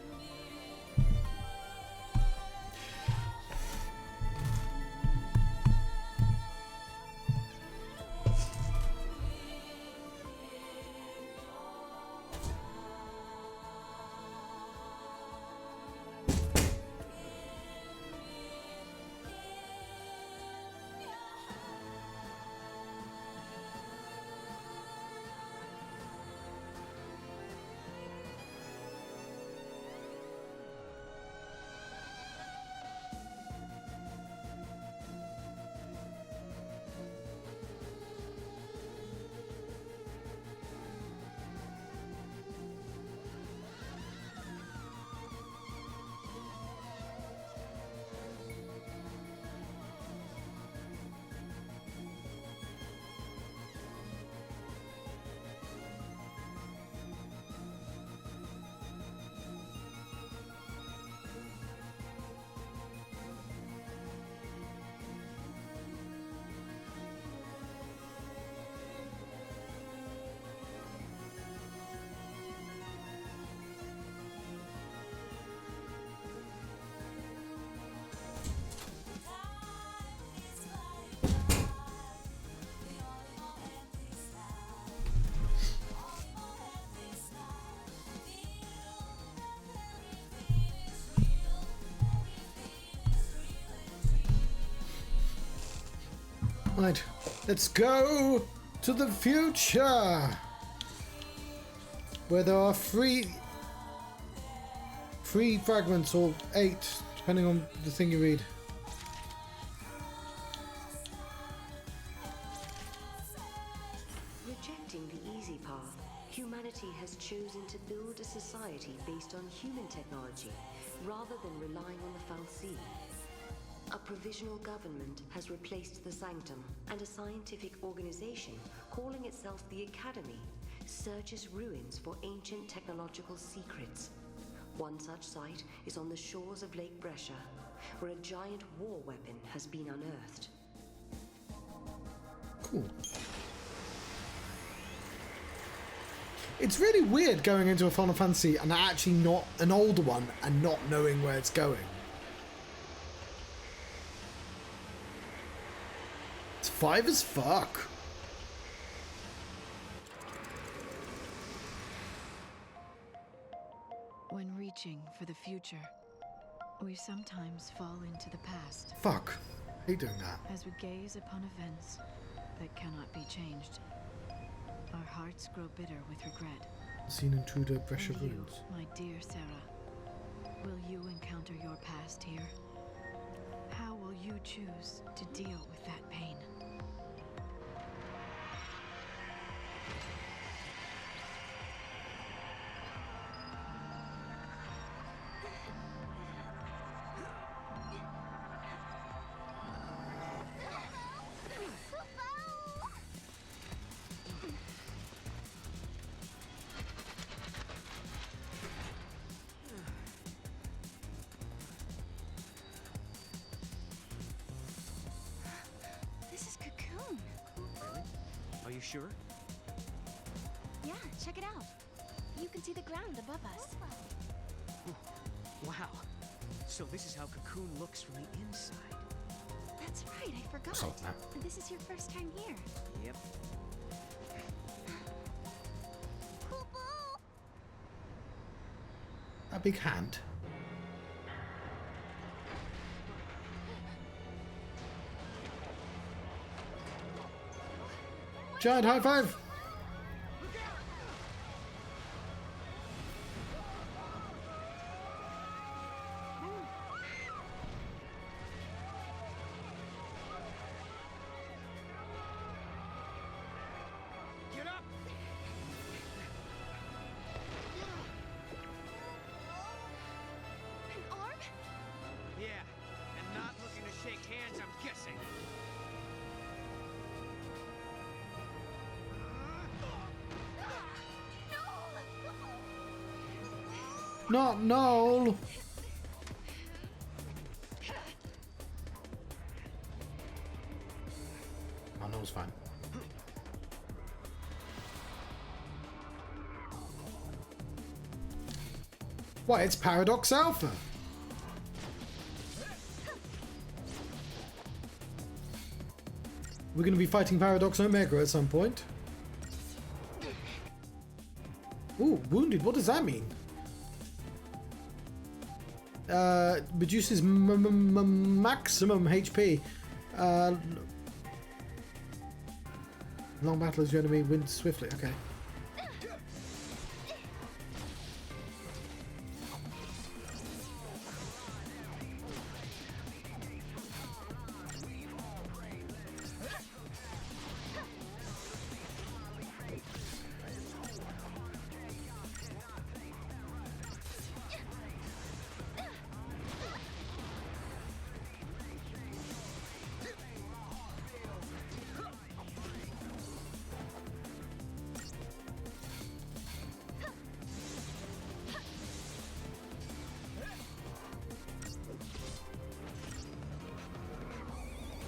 Right, let's go to the future, where there are three fragments, or 8, depending on the thing you read. Rejecting the easy path, humanity has chosen to build a society based on human technology, rather than relying on the fal'Cie. A provisional government has replaced the Sanctum, and a scientific organization calling itself the Academy searches ruins for ancient technological secrets. One such site is on the shores of Lake Bresha, where a giant war weapon has been unearthed. Cool. It's really weird going into a Final Fantasy and actually not an older one and not knowing where it's going. It's 5 as fuck. When reaching for the future, we sometimes fall into the past. Fuck. I hate doing that. As we gaze upon events that cannot be changed, our hearts grow bitter with regret. Seen intruder Bresha And you, Ruins. my dear Serah, will you encounter your past here? How will you choose to deal with that pain? This is Cocoon. Really? Are you sure? Yeah, check it out. You can see the ground above us. Wow. So this is how Cocoon looks from the inside. That's right, I forgot. Salt that. This is your first time here. Yep. A big hand. Giant high five. Get up! An arm? Yeah, and not looking to shake hands, I'm guessing. Not Noel. Oh, Noel's fine. Why, it's Paradox Alpha. We're going to be fighting Paradox Omega at some point. Ooh, wounded. What does that mean? Reduces maximum HP. Long battle as your enemy wins swiftly. Okay.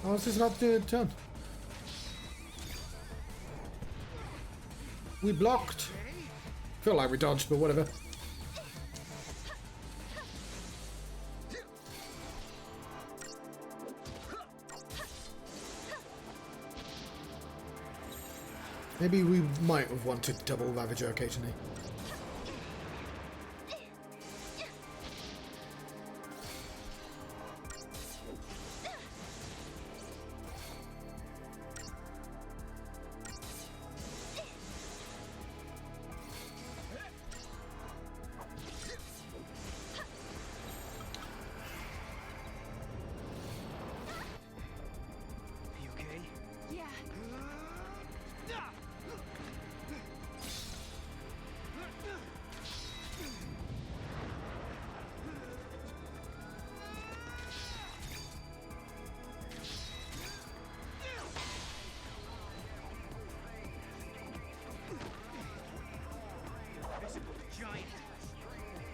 Oh, this is not the turn. We blocked. Feel like we dodged, but whatever. Maybe we might have wanted double Ravager occasionally.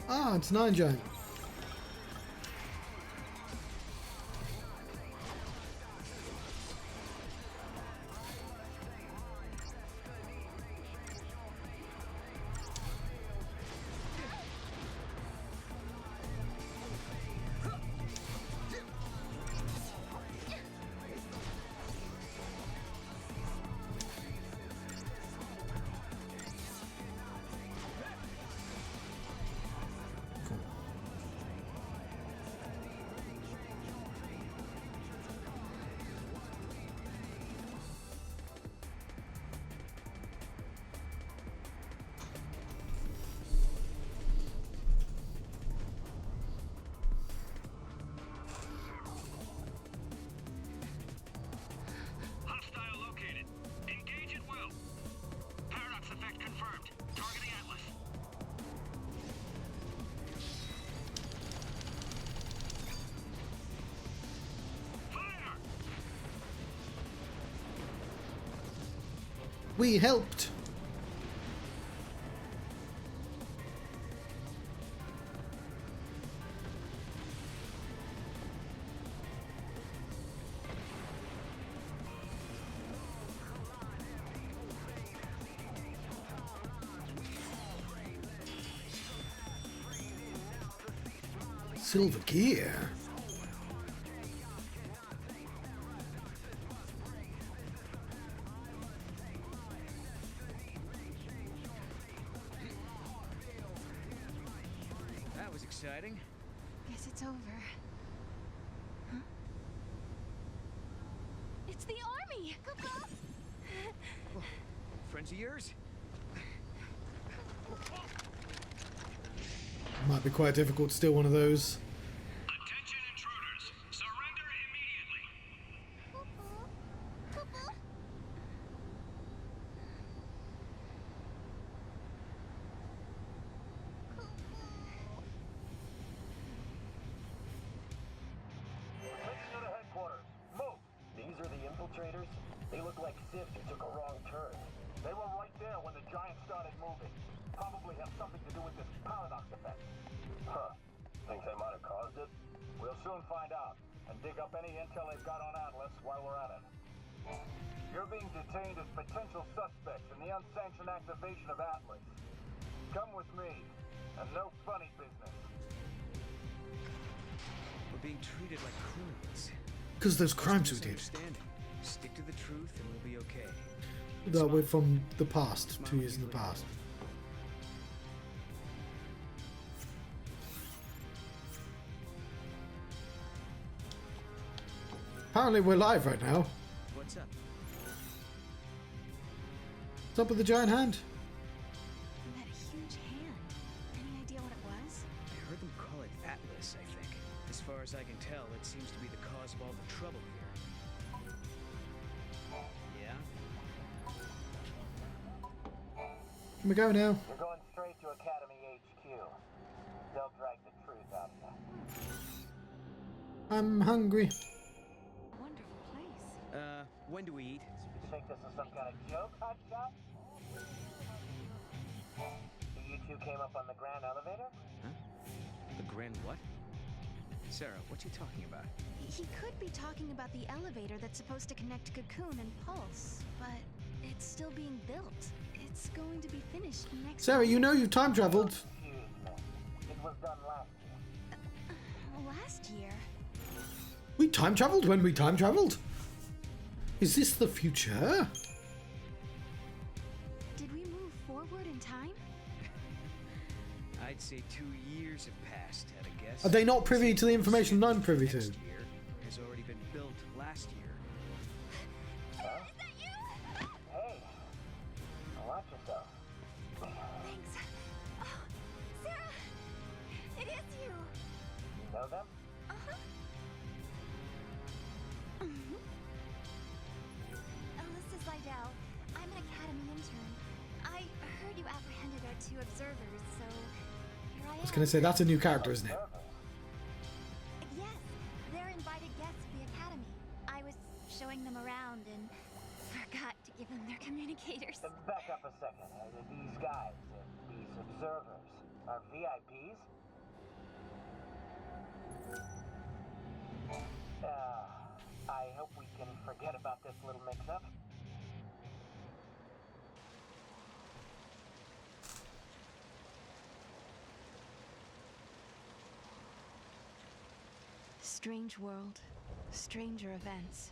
Ah, it's 9 giant. We helped. Silver gear. Exciting. Guess it's over. Huh? It's the army! Friends of yours? Might be quite difficult to steal one of those. Attention intruders! Surrender immediately! Attention to the headquarters. Move! These are the infiltrators? They look like Sith who took a wrong turn. They were right there when the giant started moving. Probably have something to do with this paradox effect. Huh. Think they might have caused it? We'll soon find out, and dig up any intel they've got on Atlas while we're at it. You're being detained as potential suspects in the unsanctioned activation of Atlas. Come with me, and no funny business. We're being treated like criminals. Because those crimes we did. Stick to the truth and we'll be okay. That we're from the past, 2 years in the past. Apparently we're live right now. What's up? What's up with the giant hand? That huge hand. Any idea what it was? I heard them call it Atlas, I think. As far as I can tell, it seems to be the cause of all the trouble here. Yeah? Can we go now? You're going straight to Academy HQ. They'll drag the truth out of you. I'm hungry. Wonderful place. When do we eat? You think this is some kind of joke, hotshot? You two came up on the grand elevator? Huh? The grand what? Serah, what you talking about? He could be talking about the elevator that's supposed to connect Cocoon and Pulse, but it's still being built. It's going to be finished next Serah, you know you've time traveled. Excuse me. It was done last year. Last year? We time traveled when we time traveled? Is this the future? Did we move forward in time? I'd say 2 years have passed, at a guess. Are they not privy to the information I'm privy to? Next year has already been built last year. Huh? Hey, watch yourself. Thanks. Oh, Serah! It is you! You know them? Uh-huh. Alyssa Seidel. I'm an Academy intern. I heard you apprehended our 2 observers, so here I am. I was going to say, that's a new character, isn't it? Yes, they're invited guests of the Academy. I was showing them around and forgot to give them their communicators. Back up a second. These guys, these observers, Our VIPs? I hope we can forget about this little mix-up. Strange world, stranger events,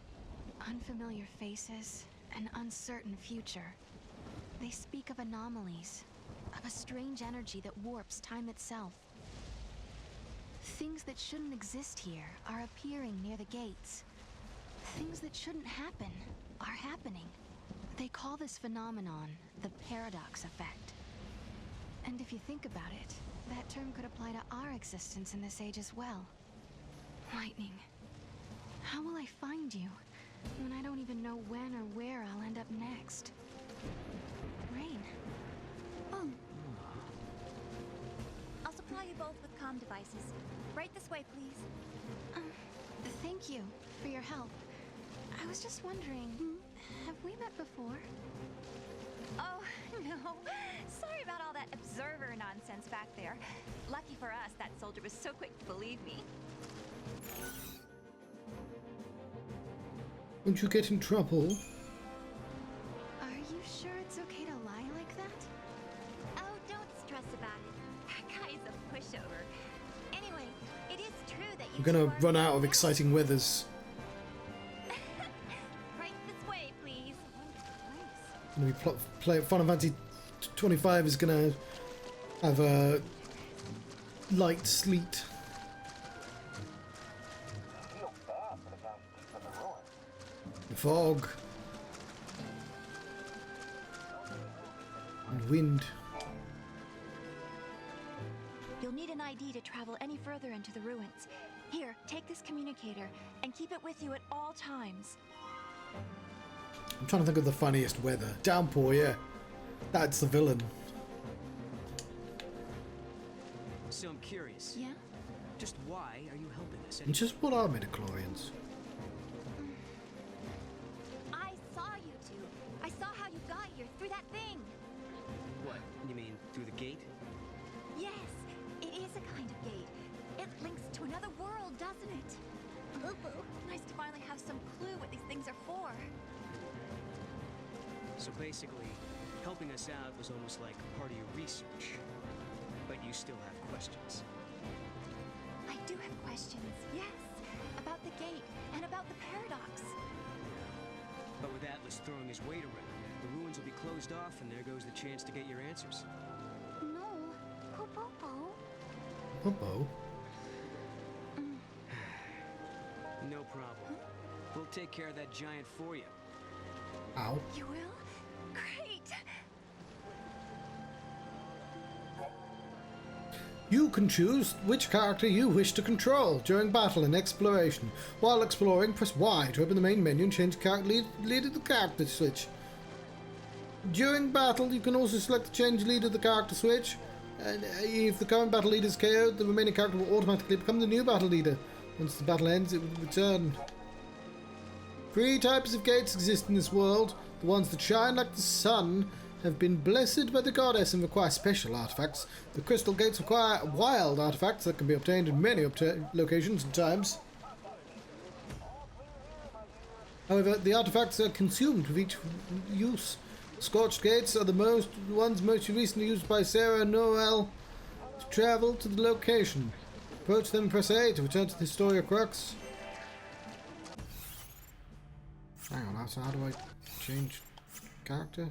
unfamiliar faces, an uncertain future. They speak of anomalies, of a strange energy that warps time itself. Things that shouldn't exist here are appearing near the gates. Things that shouldn't happen are happening. They call this phenomenon the paradox effect. And if you think about it, that term could apply to our existence in this age as well. Lightning, how will I find you when I don't even know when or where I'll end up next? Rain. Oh. I'll supply you both with comm devices. Right this way, please. Thank you for your help. I was just wondering, have we met before? Oh, no. Sorry about all that observer nonsense back there. Lucky for us, that soldier was so quick to believe me. Won't you get in trouble? Are you sure it's okay to lie like that? Oh, don't stress about it. That guy's a pushover. Anyway, it is true that you We're gonna run out of exciting weathers. Right this way, please. Gonna be Final Fantasy 25 is gonna have a light sleet. Fog and wind. You'll need an ID to travel any further into the ruins. Here, take this communicator and keep it with you at all times. I'm trying to think of the funniest weather. Downpour, yeah. That's the villain. So I'm curious. Yeah? Just why are you helping us? And just what are midichlorians? I saw you two. I saw how you got here through that thing. What? You mean through the gate? Yes, it is a kind of gate. It links to another world, doesn't it? Boo-boo. Nice to finally have some clue what these things are for. So basically, helping us out was almost like part of your research. But you still have questions. I do have questions, yes. About the gate and about the paradox. But with Atlas throwing his weight around, the ruins will be closed off and there goes the chance to get your answers. No. Popo. Popo? No problem. We'll take care of that giant for you. Ow. You will? Great! You can choose which character you wish to control during battle and exploration. While exploring, press Y to open the main menu and change character leader to the character switch. During battle, you can also select the change leader of the character switch. And if the current battle leader is KO'd, the remaining character will automatically become the new battle leader. Once the battle ends, it will return. 3 types of gates exist in this world. The ones that shine like the sun have been blessed by the goddess and require special artifacts. The crystal gates require wild artifacts that can be obtained in many locations and times. However, the artifacts are consumed with each use. Scorched gates are the ones most recently used by Serah and Noel to travel to the location. Approach them and press A to return to the Historia Crux. Hang on, so how do I change character?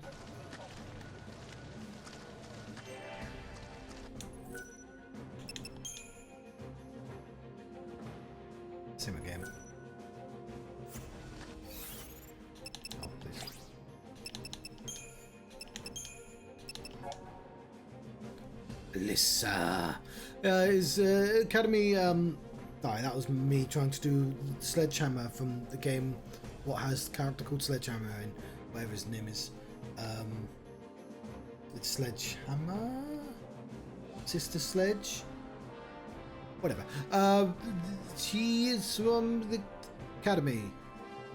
Same again. Oh, please. Lissa is Academy. Sorry, that was me trying to do Sledgehammer from the game. What has a character called Sledgehammer in whatever his name is. It's Sledgehammer? Sister Sledge? Whatever. She is from the Academy.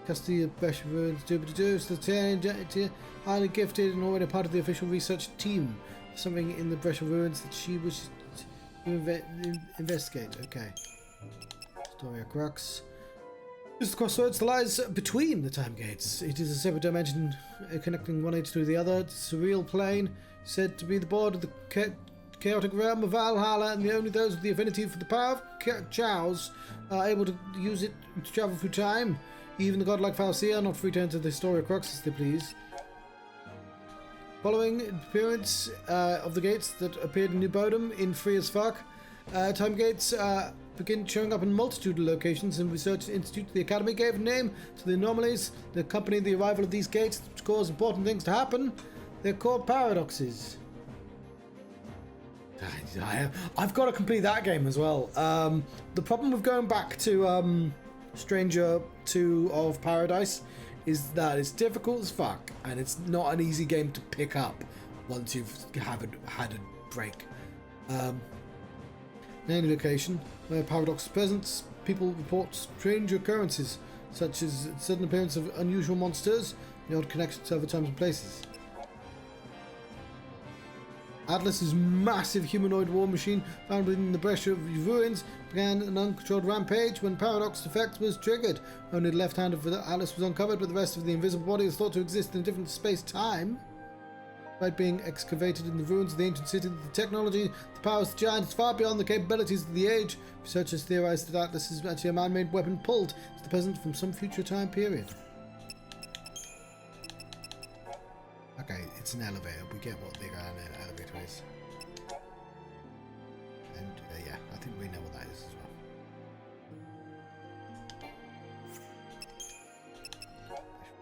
Custody of Bresha Ruins, so highly gifted and already part of the official research team. Something in the Bresha Ruins that she wishes Investigate. Okay. Story of Crux. This is the crossroads that lies between the time gates. It is a separate dimension connecting one age to the other. It's a surreal plane, said to be the border of the chaotic realm of Valhalla, and only those with the affinity for the power of Chows are able to use it to travel through time. Even the godlike fal'Cie are not free to enter the story of Crux as they please. Following the appearance of the gates that appeared in New Bodom in Free as Fuck, time gates begin showing up in a multitude of locations, and research institute the Academy gave a name to the anomalies that accompany the arrival of these gates to cause important things to happen. They're called paradoxes. I've got to complete that game as well. The problem with going back to Stranger 2 of Paradise is that it's difficult as fuck, and it's not an easy game to pick up once you've had a break. In any location where paradox is present, people report strange occurrences, such as sudden appearance of unusual monsters, and the odd connections to other times and places. Atlas's massive humanoid war machine found within the Bresha Ruins began an uncontrolled rampage when paradox effect was triggered. Only the left hand of the Atlas was uncovered, but the rest of the invisible body is thought to exist in a different space-time. Despite being excavated in the ruins of the ancient city, the technology, the powers of the giant is far beyond the capabilities of the age. Researchers theorize that Atlas is actually a man-made weapon pulled to the present from some future time period. Okay, it's an elevator. We get what the elevator is. And yeah, I think we know what that is as well.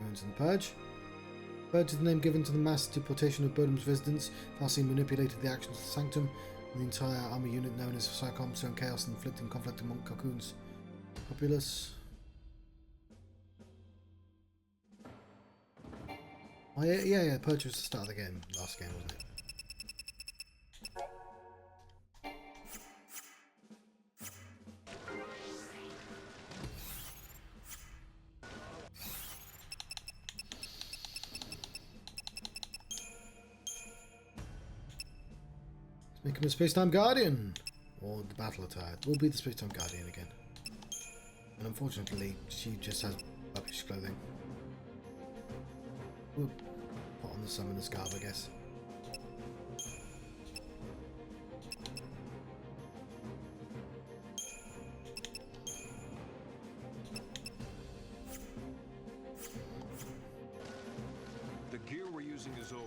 Ruins and Purge. Purge is the name given to the mass deportation of Bodom's residents. fal'Cie manipulated the actions of the Sanctum and the entire army unit known as Psychom, sowing chaos and inflicting conflict among cocoons. Populous. Oh yeah, Purge was the start of the game, last game, wasn't it? Let's make him a Space-Time Guardian! Or the Battle Attire. We'll be the Space-Time Guardian again. And unfortunately, she just has rubbish clothing. We'll put on the summoner's garb, I guess. The gear we're using is old,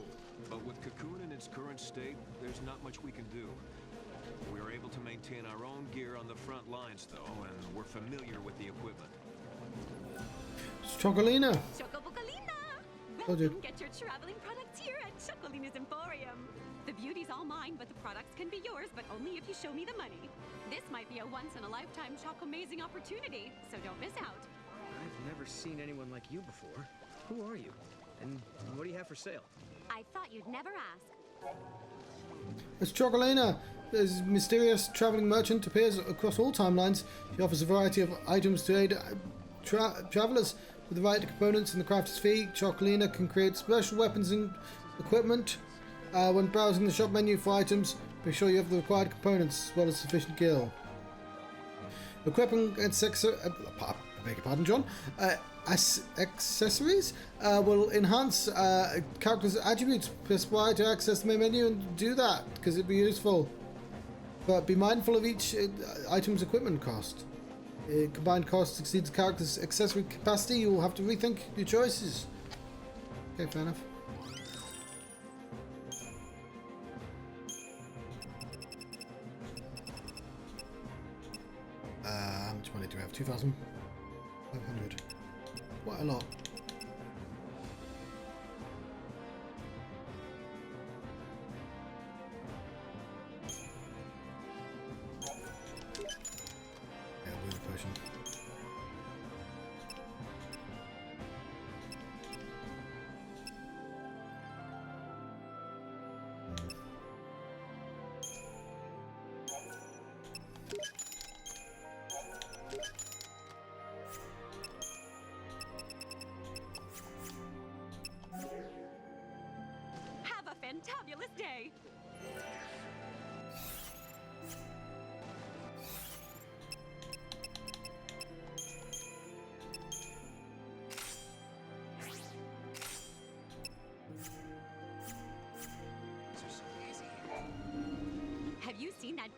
but with Cocoon in its current state, there's not much we can do. We're able to maintain our own gear on the front lines, though, and we're familiar with the equipment. Chocolina! Welcome, get your traveling products here at Chocolina's Emporium. The beauty's all mine, but the products can be yours, but only if you show me the money. This might be a once-in-a-lifetime Choco-amazing opportunity, so don't miss out. I've never seen anyone like you before. Who are you? And what do you have for sale? I thought you'd never ask. It's Chocolina! This mysterious traveling merchant appears across all timelines. She offers a variety of items to aid travelers. With the right components and the crafter's fee, Chocolina can create special weapons and equipment. When browsing the shop menu for items, be sure you have the required components as well as sufficient gear. Equipping accessories will enhance characters' attributes. Press Y to access the main menu and do that, because it'd be useful. But be mindful of each item's equipment cost. Combined cost exceeds the character's accessory capacity, you will have to rethink your choices. Okay, fair enough. How much money do we have? 2,500. Quite a lot.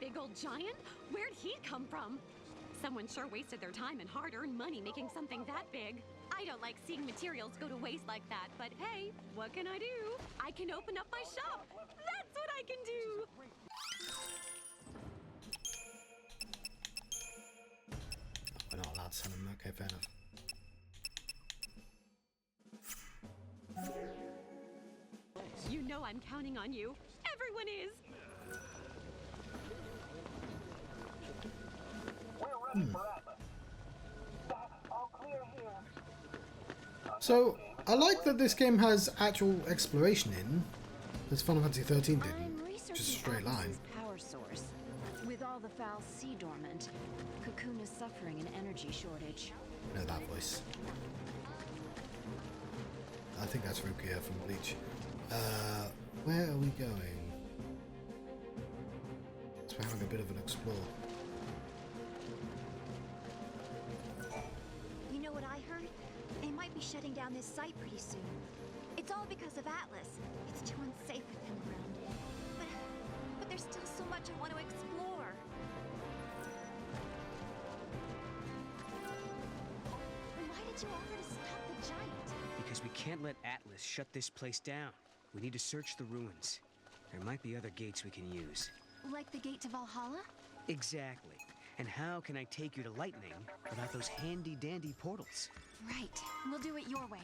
big old giant? Where'd he come from? Someone sure wasted their time and hard-earned money making something that big. I don't like seeing materials go to waste like that, but hey, what can I do? I can open up my shop. That's what I can do. We're not allowed to sell them. Okay, fair enough. You know I'm counting on you. Everyone is. So, I like that this game has actual exploration in, as Final Fantasy XIII didn't. Just a straight line. Power source. With all the fal'Cie dormant, Cocoon is suffering an energy shortage. Know that voice. I think that's Rukia from Bleach. Where are we going? So we're having a bit of an explore. You know what I heard? They might be shutting down this site pretty soon. It's all because of Atlas. It's too unsafe with him around. But there's still so much I want to explore. Then why did you offer to stop the giant? Because we can't let Atlas shut this place down. We need to search the ruins. There might be other gates we can use. Like the gate to Valhalla? Exactly. And how can I take you to Lightning without those handy-dandy portals? Right. We'll do it your way.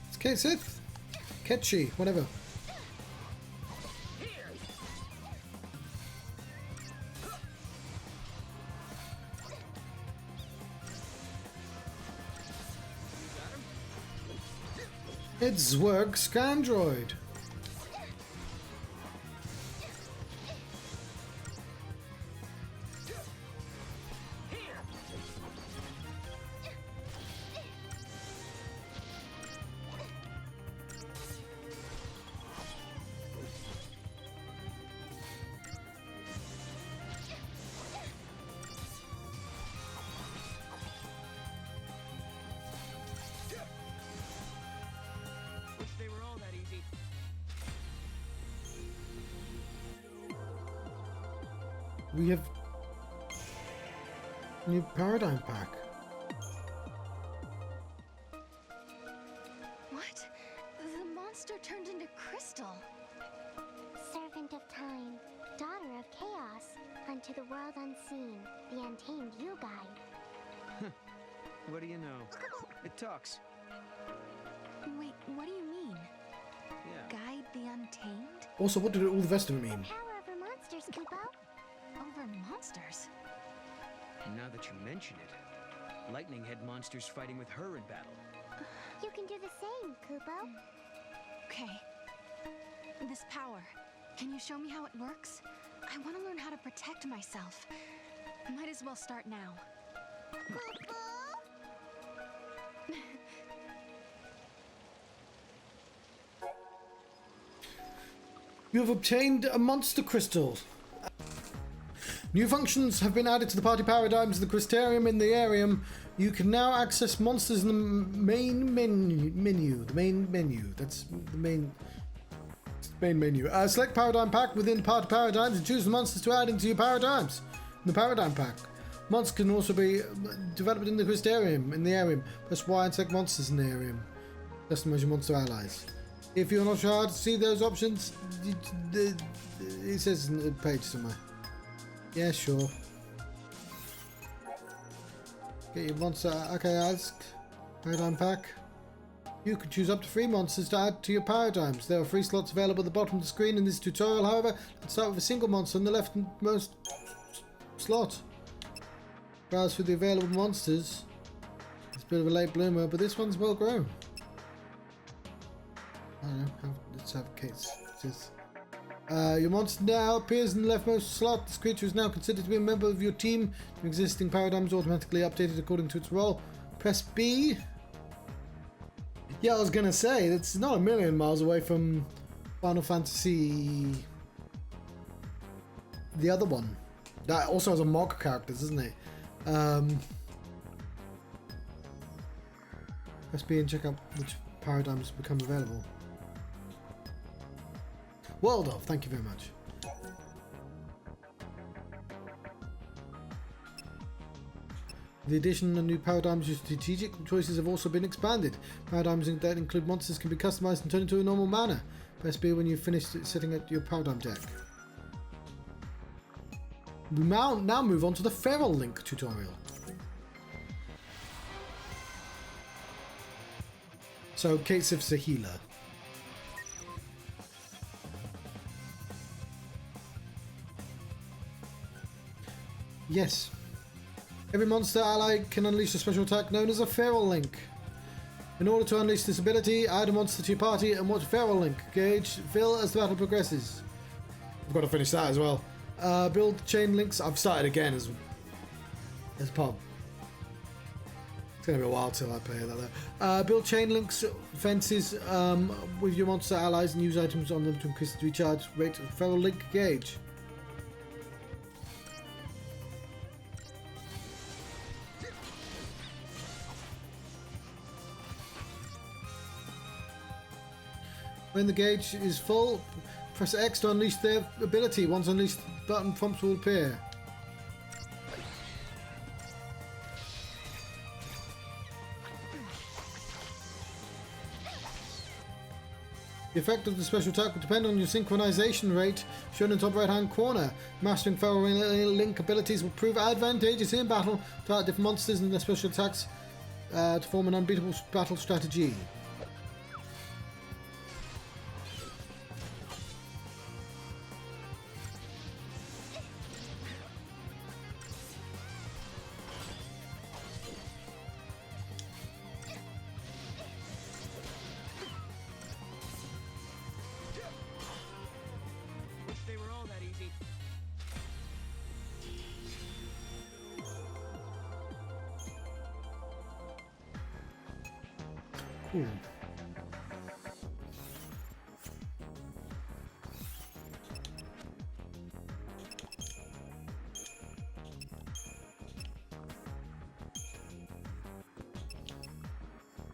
It's K-Sith? Ketchi, whatever. It's Zwerg Scandroid. We have new paradigm pack. What? The monster turned into crystal. Servant of time, daughter of chaos, unto the world unseen, the untamed you guide. What do you know? It talks. Wait, what do you mean? Yeah. Guide the untamed? Also, what did all the rest of it mean? Power over monsters, Kupo. Over monsters? Now that you mention it, Lightning had monsters fighting with her in battle. You can do the same, Kupo. Okay. This power, can you show me how it works? I want to learn how to protect myself. Might as well start now. You have obtained a monster crystal. New functions have been added to the party paradigms of the Crystarium and the Arium. You can now access monsters in the main menu. The main menu. That's the main menu. Select paradigm pack within the party paradigms and choose the monsters to add into your paradigms. In the paradigm pack, monsters can also be developed in the Crystarium in the Arium. Press Y and select monsters in the Arium. Customize your monster allies. If you're not sure how to see those options, it says in the page somewhere. Yeah, sure. Get your monster. Okay, ask. Paradigm pack. You can choose up to 3 monsters to add to your paradigms. There are 3 slots available at the bottom of the screen in this tutorial. However, let's start with a single monster on the leftmost slot. Browse through the available monsters. It's a bit of a late bloomer, but this one's well grown. I don't know. Let's have a case. Your monster now appears in the leftmost slot. This creature is now considered to be a member of your team. Your existing paradigms automatically updated according to its role. Press B. Yeah, I was gonna say, it's not a million miles away from Final Fantasy... the other one. That also has a Mog characters, doesn't it? Press B and check out which paradigms become available. World of, thank you very much. The addition of new paradigms, your strategic choices have also been expanded. Paradigms that include monsters can be customized and turned into a normal mana. Press B when you've finished setting up your paradigm deck. We now move on to the Feral Link tutorial. So, Kate Sif's a healer. Yes. Every monster ally can unleash a special attack known as a Feral Link. In order to unleash this ability, add a monster to your party and watch Feral Link gauge fill as the battle progresses. I've got to finish that as well. Build chain links. I've started again as part. It's going to be a while till I play that. Build chain links fences with your monster allies and use items on them to increase the recharge rate of Feral Link gauge. When the gauge is full, press X to unleash their ability. Once unleashed, button prompts will appear. The effect of the special attack will depend on your synchronization rate, shown in the top right hand corner. Mastering Feral Link abilities will prove advantageous in battle to out different monsters and their special attacks to form an unbeatable battle strategy. Cool.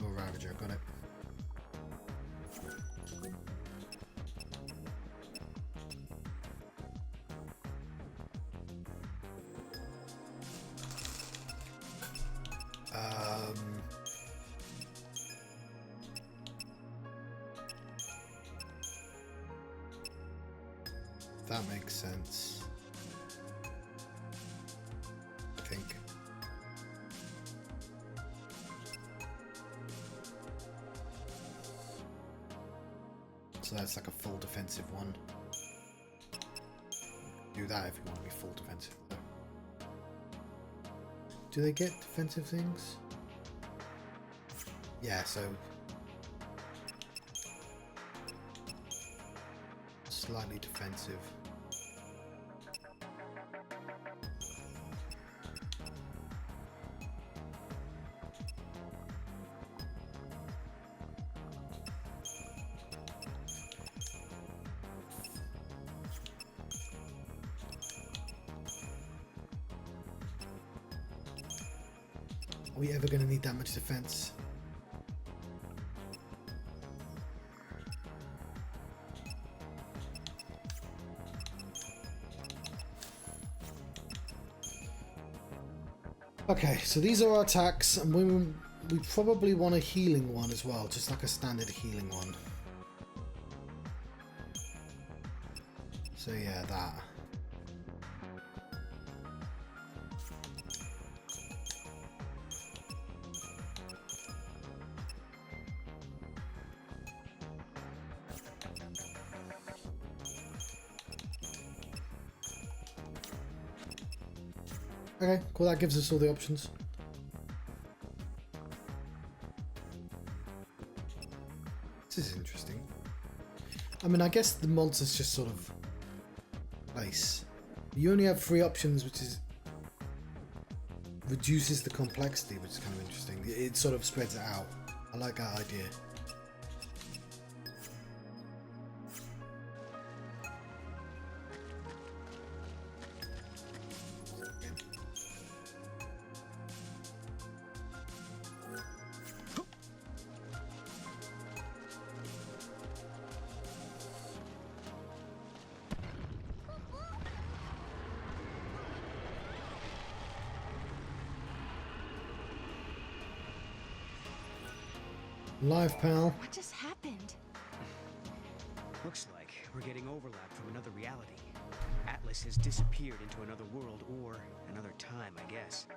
Oh, Ravager, got it. That makes sense. I think. So that's like a full defensive one. Do that if you want to be full defensive. Do they get defensive things? Yeah, so slightly defensive. Are we ever going to need that much defense? Okay, so these are our attacks, and we probably want a healing one as well, just like a standard healing one. So yeah, that. Okay, cool, that gives us all the options. This is interesting. I mean, I guess the monster's just sort of nice. You only have 3 options, which is reduces the complexity, which is kind of interesting. It sort of spreads it out. I like that idea. Live, pal. What just happened? Looks like we're getting overlap from another reality. Atlas has disappeared into another world or another time, I guess.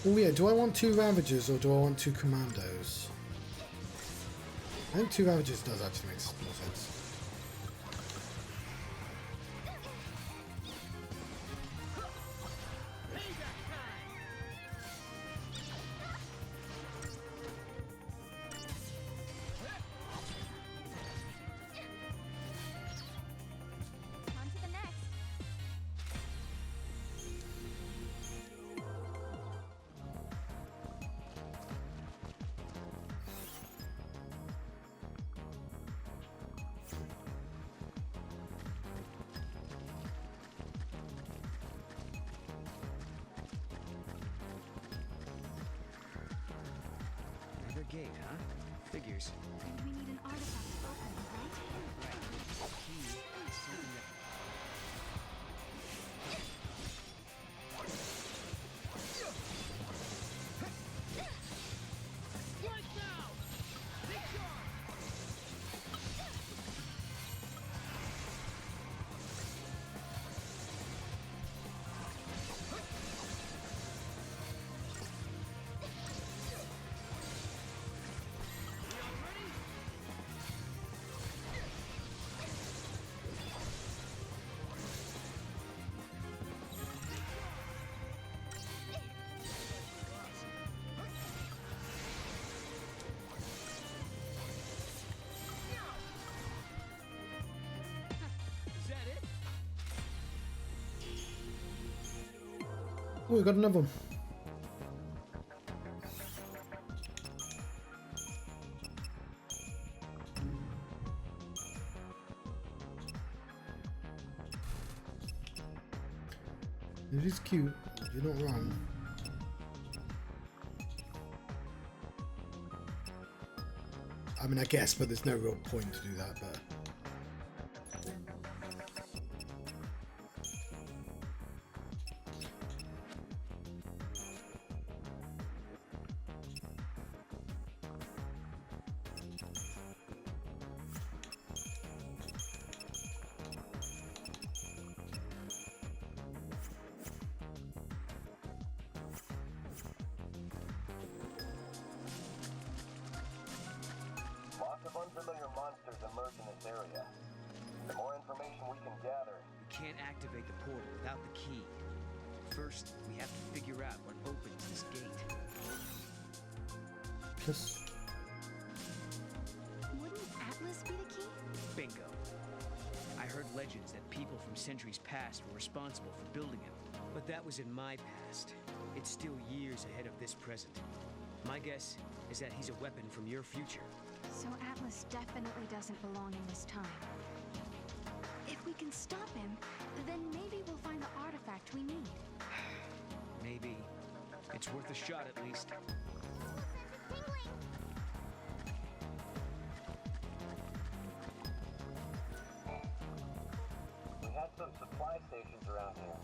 Oh yeah, do I want 2 Ravagers or do I want 2 Commandos? I think 2 Ravagers does actually make more sense. On to the next. Another gate, huh? Figures. And we need an artifact to open it, right? Key is something that... Oh, we got another one. It is cute, you're not wrong. I mean, I guess, but there's no real point to do that, but... Lots of unfamiliar monsters emerge in this area. The more information we can gather... We can't activate the portal without the key. First, we have to figure out what opens this gate. Plus... Wouldn't Atlas be the key? Bingo. I heard legends that people from centuries past were responsible for building it. But that was in my past. It's still years ahead of this present. My guess is that he's a weapon from your future. So Atlas definitely doesn't belong in this time. If we can stop him, then maybe we'll find the artifact we need. Maybe. It's worth a shot at least. We had some supply stations around here.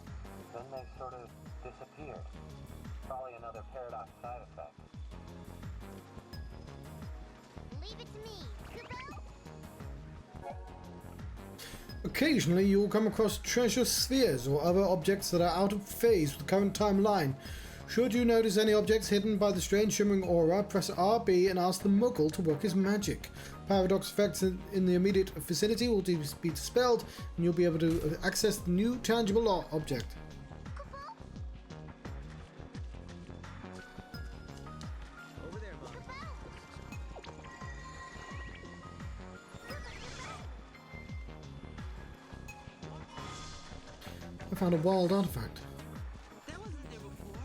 Then they sort of disappeared. Probably another paradox side effect. Leave it to me. Occasionally, you will come across treasure spheres or other objects that are out of phase with the current timeline. Should you notice any objects hidden by the strange shimmering aura, press RB and ask the Muggle to work his magic. Paradox effects in the immediate vicinity will be dispelled, and you'll be able to access the new tangible object. Over there, Mom. I found a wild artifact. That wasn't there before.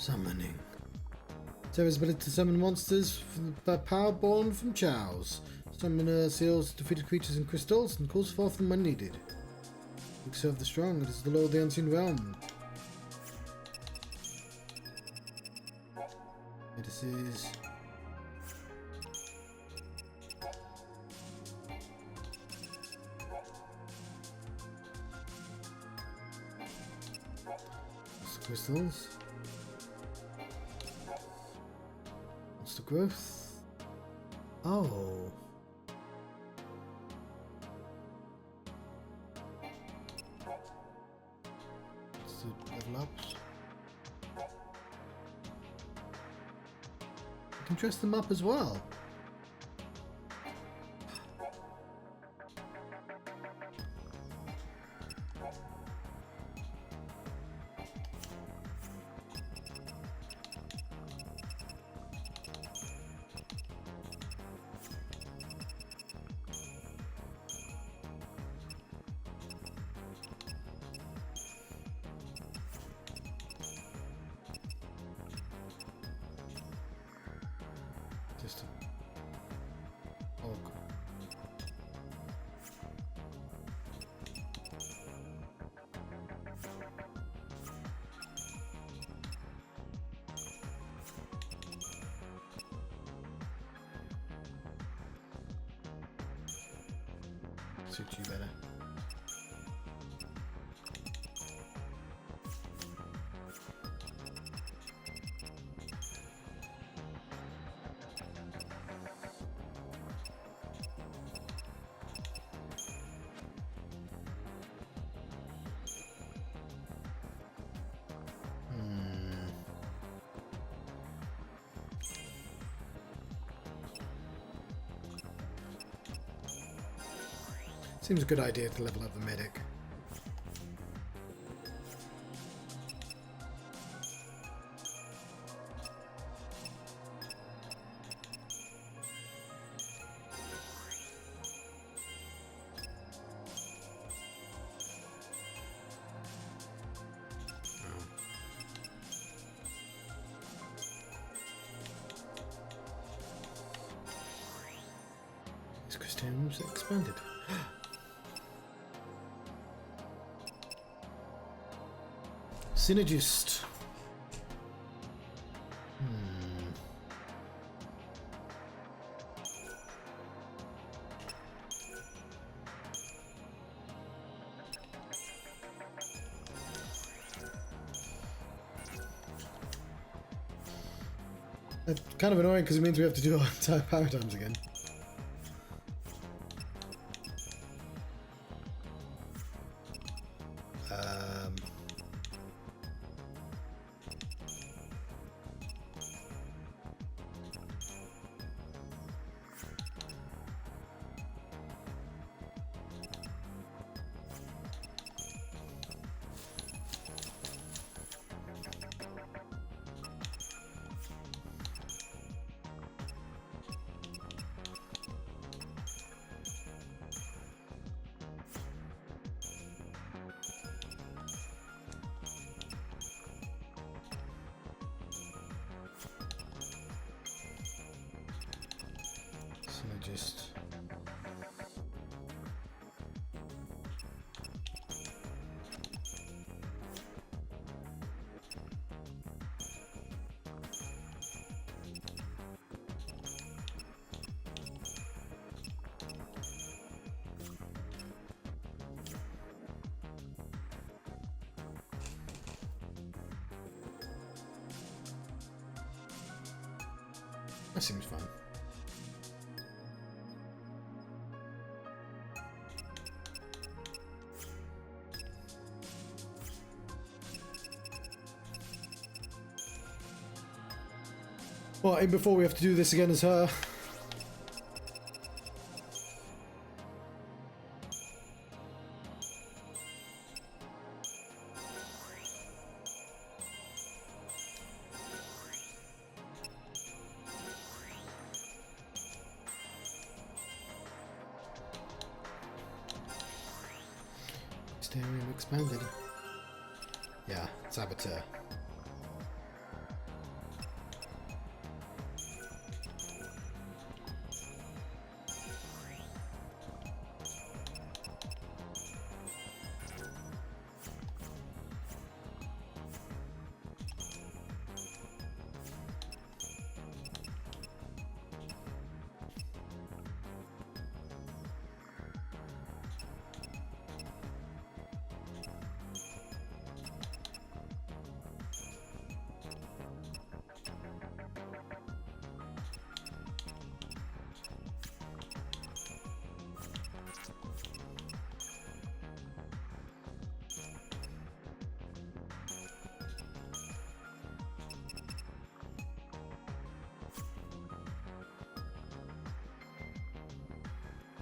Summoning. Serah's ability to summon monsters by power born from chows. Summoner seals defeated creatures in crystals and calls forth them when needed. We serve the strong. It is the law of the unseen realm. This is... crystals. What's the growth? Oh. What's the level ups? You can dress them up as well. Just a og. Suit you better. Seems a good idea to level up the medic. These costumes expanded. Synergist. That's kind of annoying because it means we have to do our entire power times again. Synergist. That seems fun. Well, and before we have to do this again as her. Stadium expanded. Yeah, saboteur.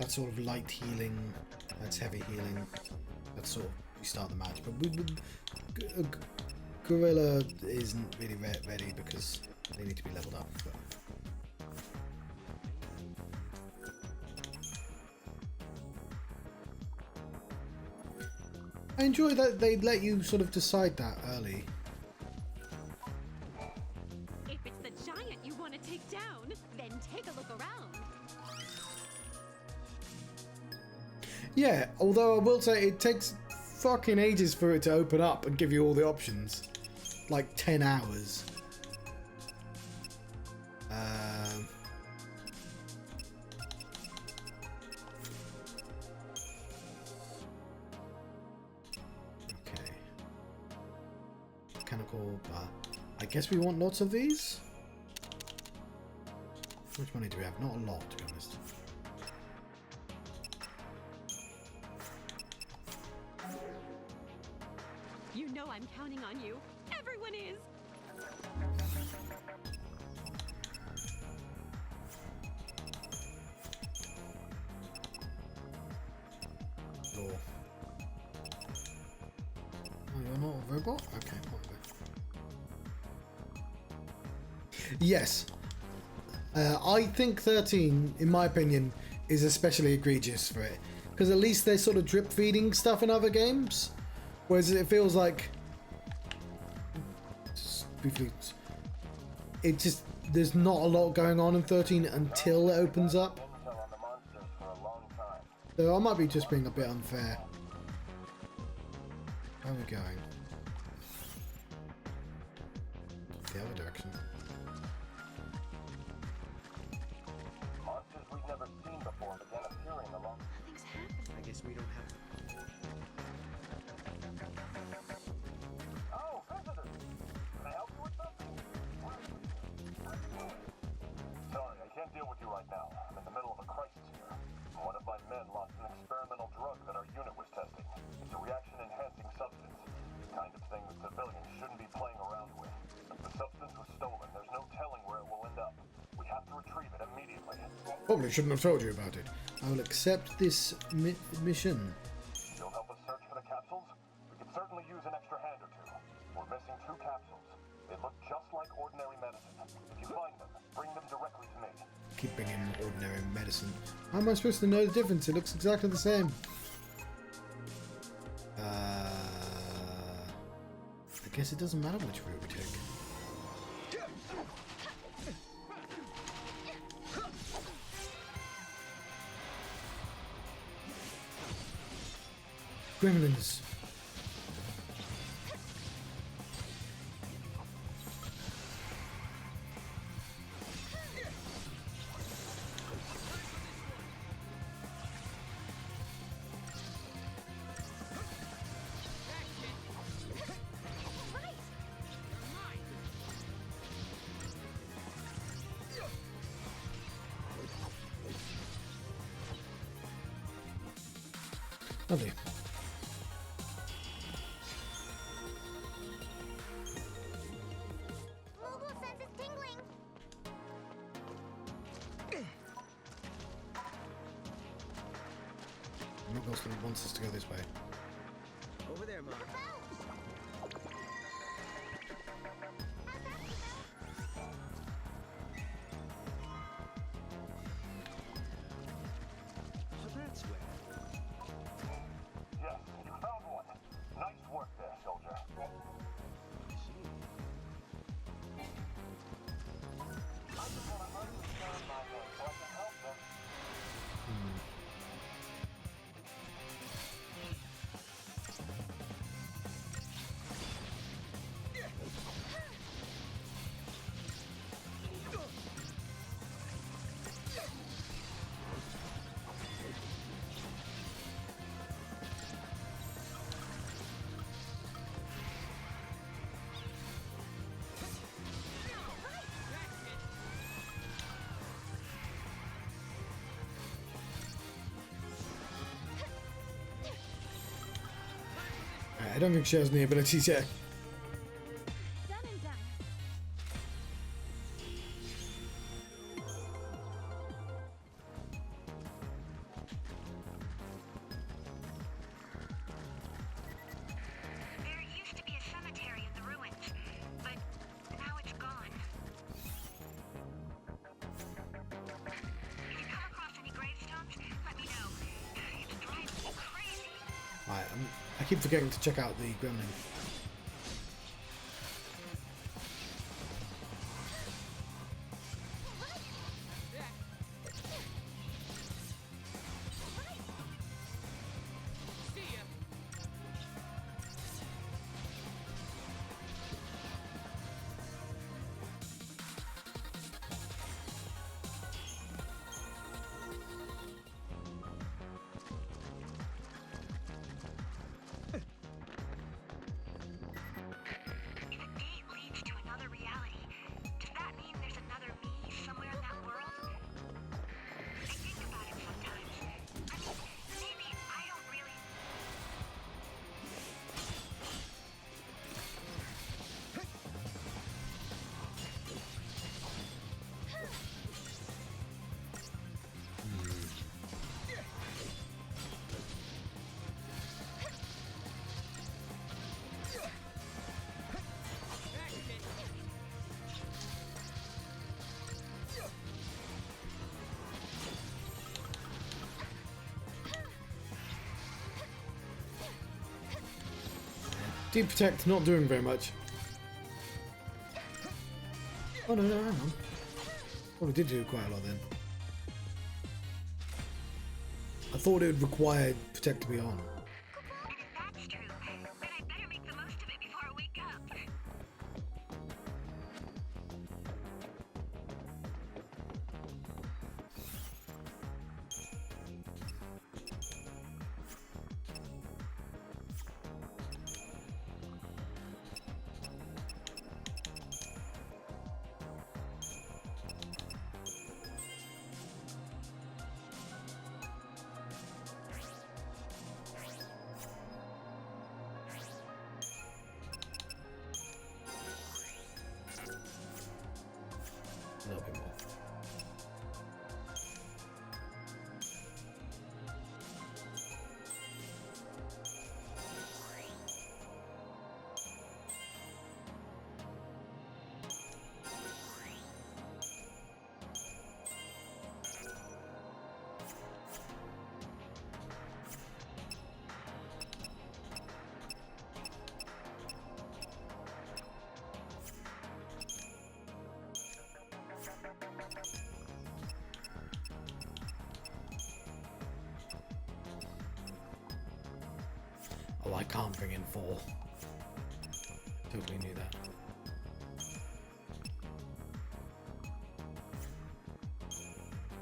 That's sort of light healing. That's heavy healing. That's sort of you start the match. But Gorilla isn't really ready because they need to be leveled up. But. I enjoy that they let you sort of decide that early. If it's the giant you want to take down, then take a look around. Yeah, although I will say it takes fucking ages for it to open up and give you all the options. Like 10 hours. Mechanical, I guess we want lots of these. How much money do we have? Not a lot, to be honest. You know I'm counting on you. Everyone is. Oh, you're not a robot? Okay, whatever. Yes. I think 13, in my opinion, is especially egregious for it. Because at least they're sort of drip feeding stuff in other games. Whereas it feels like... It just... There's not a lot going on in 13 until it opens up. So I might be just being a bit unfair. Where are we going? The other direction. Monsters we've never seen before began appearing along. Nothing's happened. I guess we don't have. Oh, visitors! Can I help you with something? Sorry, I can't deal with you right now. I'm in the middle of a crisis here. One of my men lost an experimental drug that our unit was testing. It's a reaction-enhancing substance. The kind of thing that civilians shouldn't be playing around with. If the substance was stolen, there's no telling where it will end up. We have to retrieve it immediately. Probably shouldn't have told you about it. I will accept this mission. You'll help us search for the capsules? We could certainly use an extra hand or two. We're missing 2 capsules. They look just like ordinary medicine. If you find them, bring them directly to me. Keep bringing ordinary medicine. How am I supposed to know the difference? It looks exactly the same. I guess it doesn't matter which route we take. Gremlins. Lovely. Mobile sense is tingling. Mogul wants us to go this way. Over there, Mom. So that's where. Yes, you found one. Nice work there, soldier. I just want to understand my men so I can help them. I don't think she has any abilities yet. Done and done. Alright, I keep forgetting to check out the gremlin. Deep Protect not doing very much. Oh no, hang on. Probably did do quite a lot then. I thought it would require Protect to be on. A little bit more. Oh, I can't bring in 4. Totally knew that.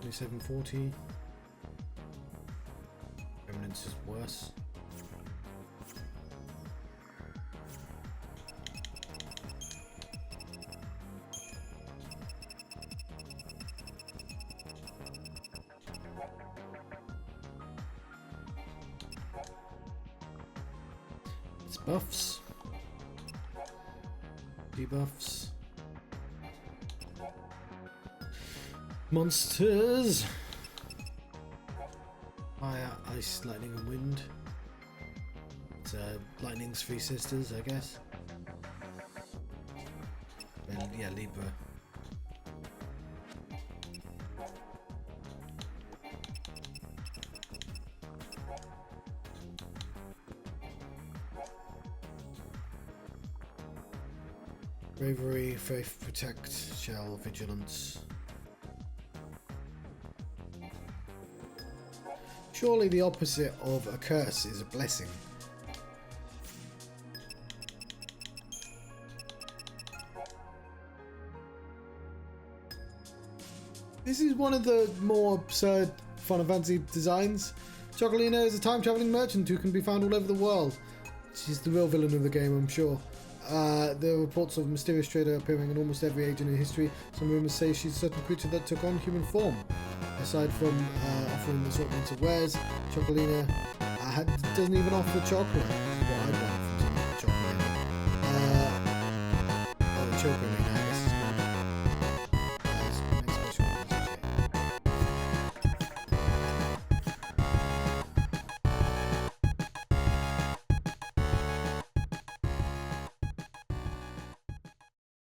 $27.40. Eminence is worse. Buffs, debuffs, monsters, fire, ice, lightning, and wind. It's lightning's 3 sisters, I guess. And yeah, Libra. Bravery, faith, protect, shell, vigilance. Surely the opposite of a curse is a blessing. This is one of the more absurd Final Fantasy designs. Chocolina is a time-traveling merchant who can be found all over the world. She's the real villain of the game, I'm sure. There are reports of a mysterious trader appearing in almost every age in her history. Some rumors say she's a certain creature that took on human form. Aside from offering assortments of wares, Chocolina doesn't even offer chocolate. What I'd like from Chocolina. Chocolina.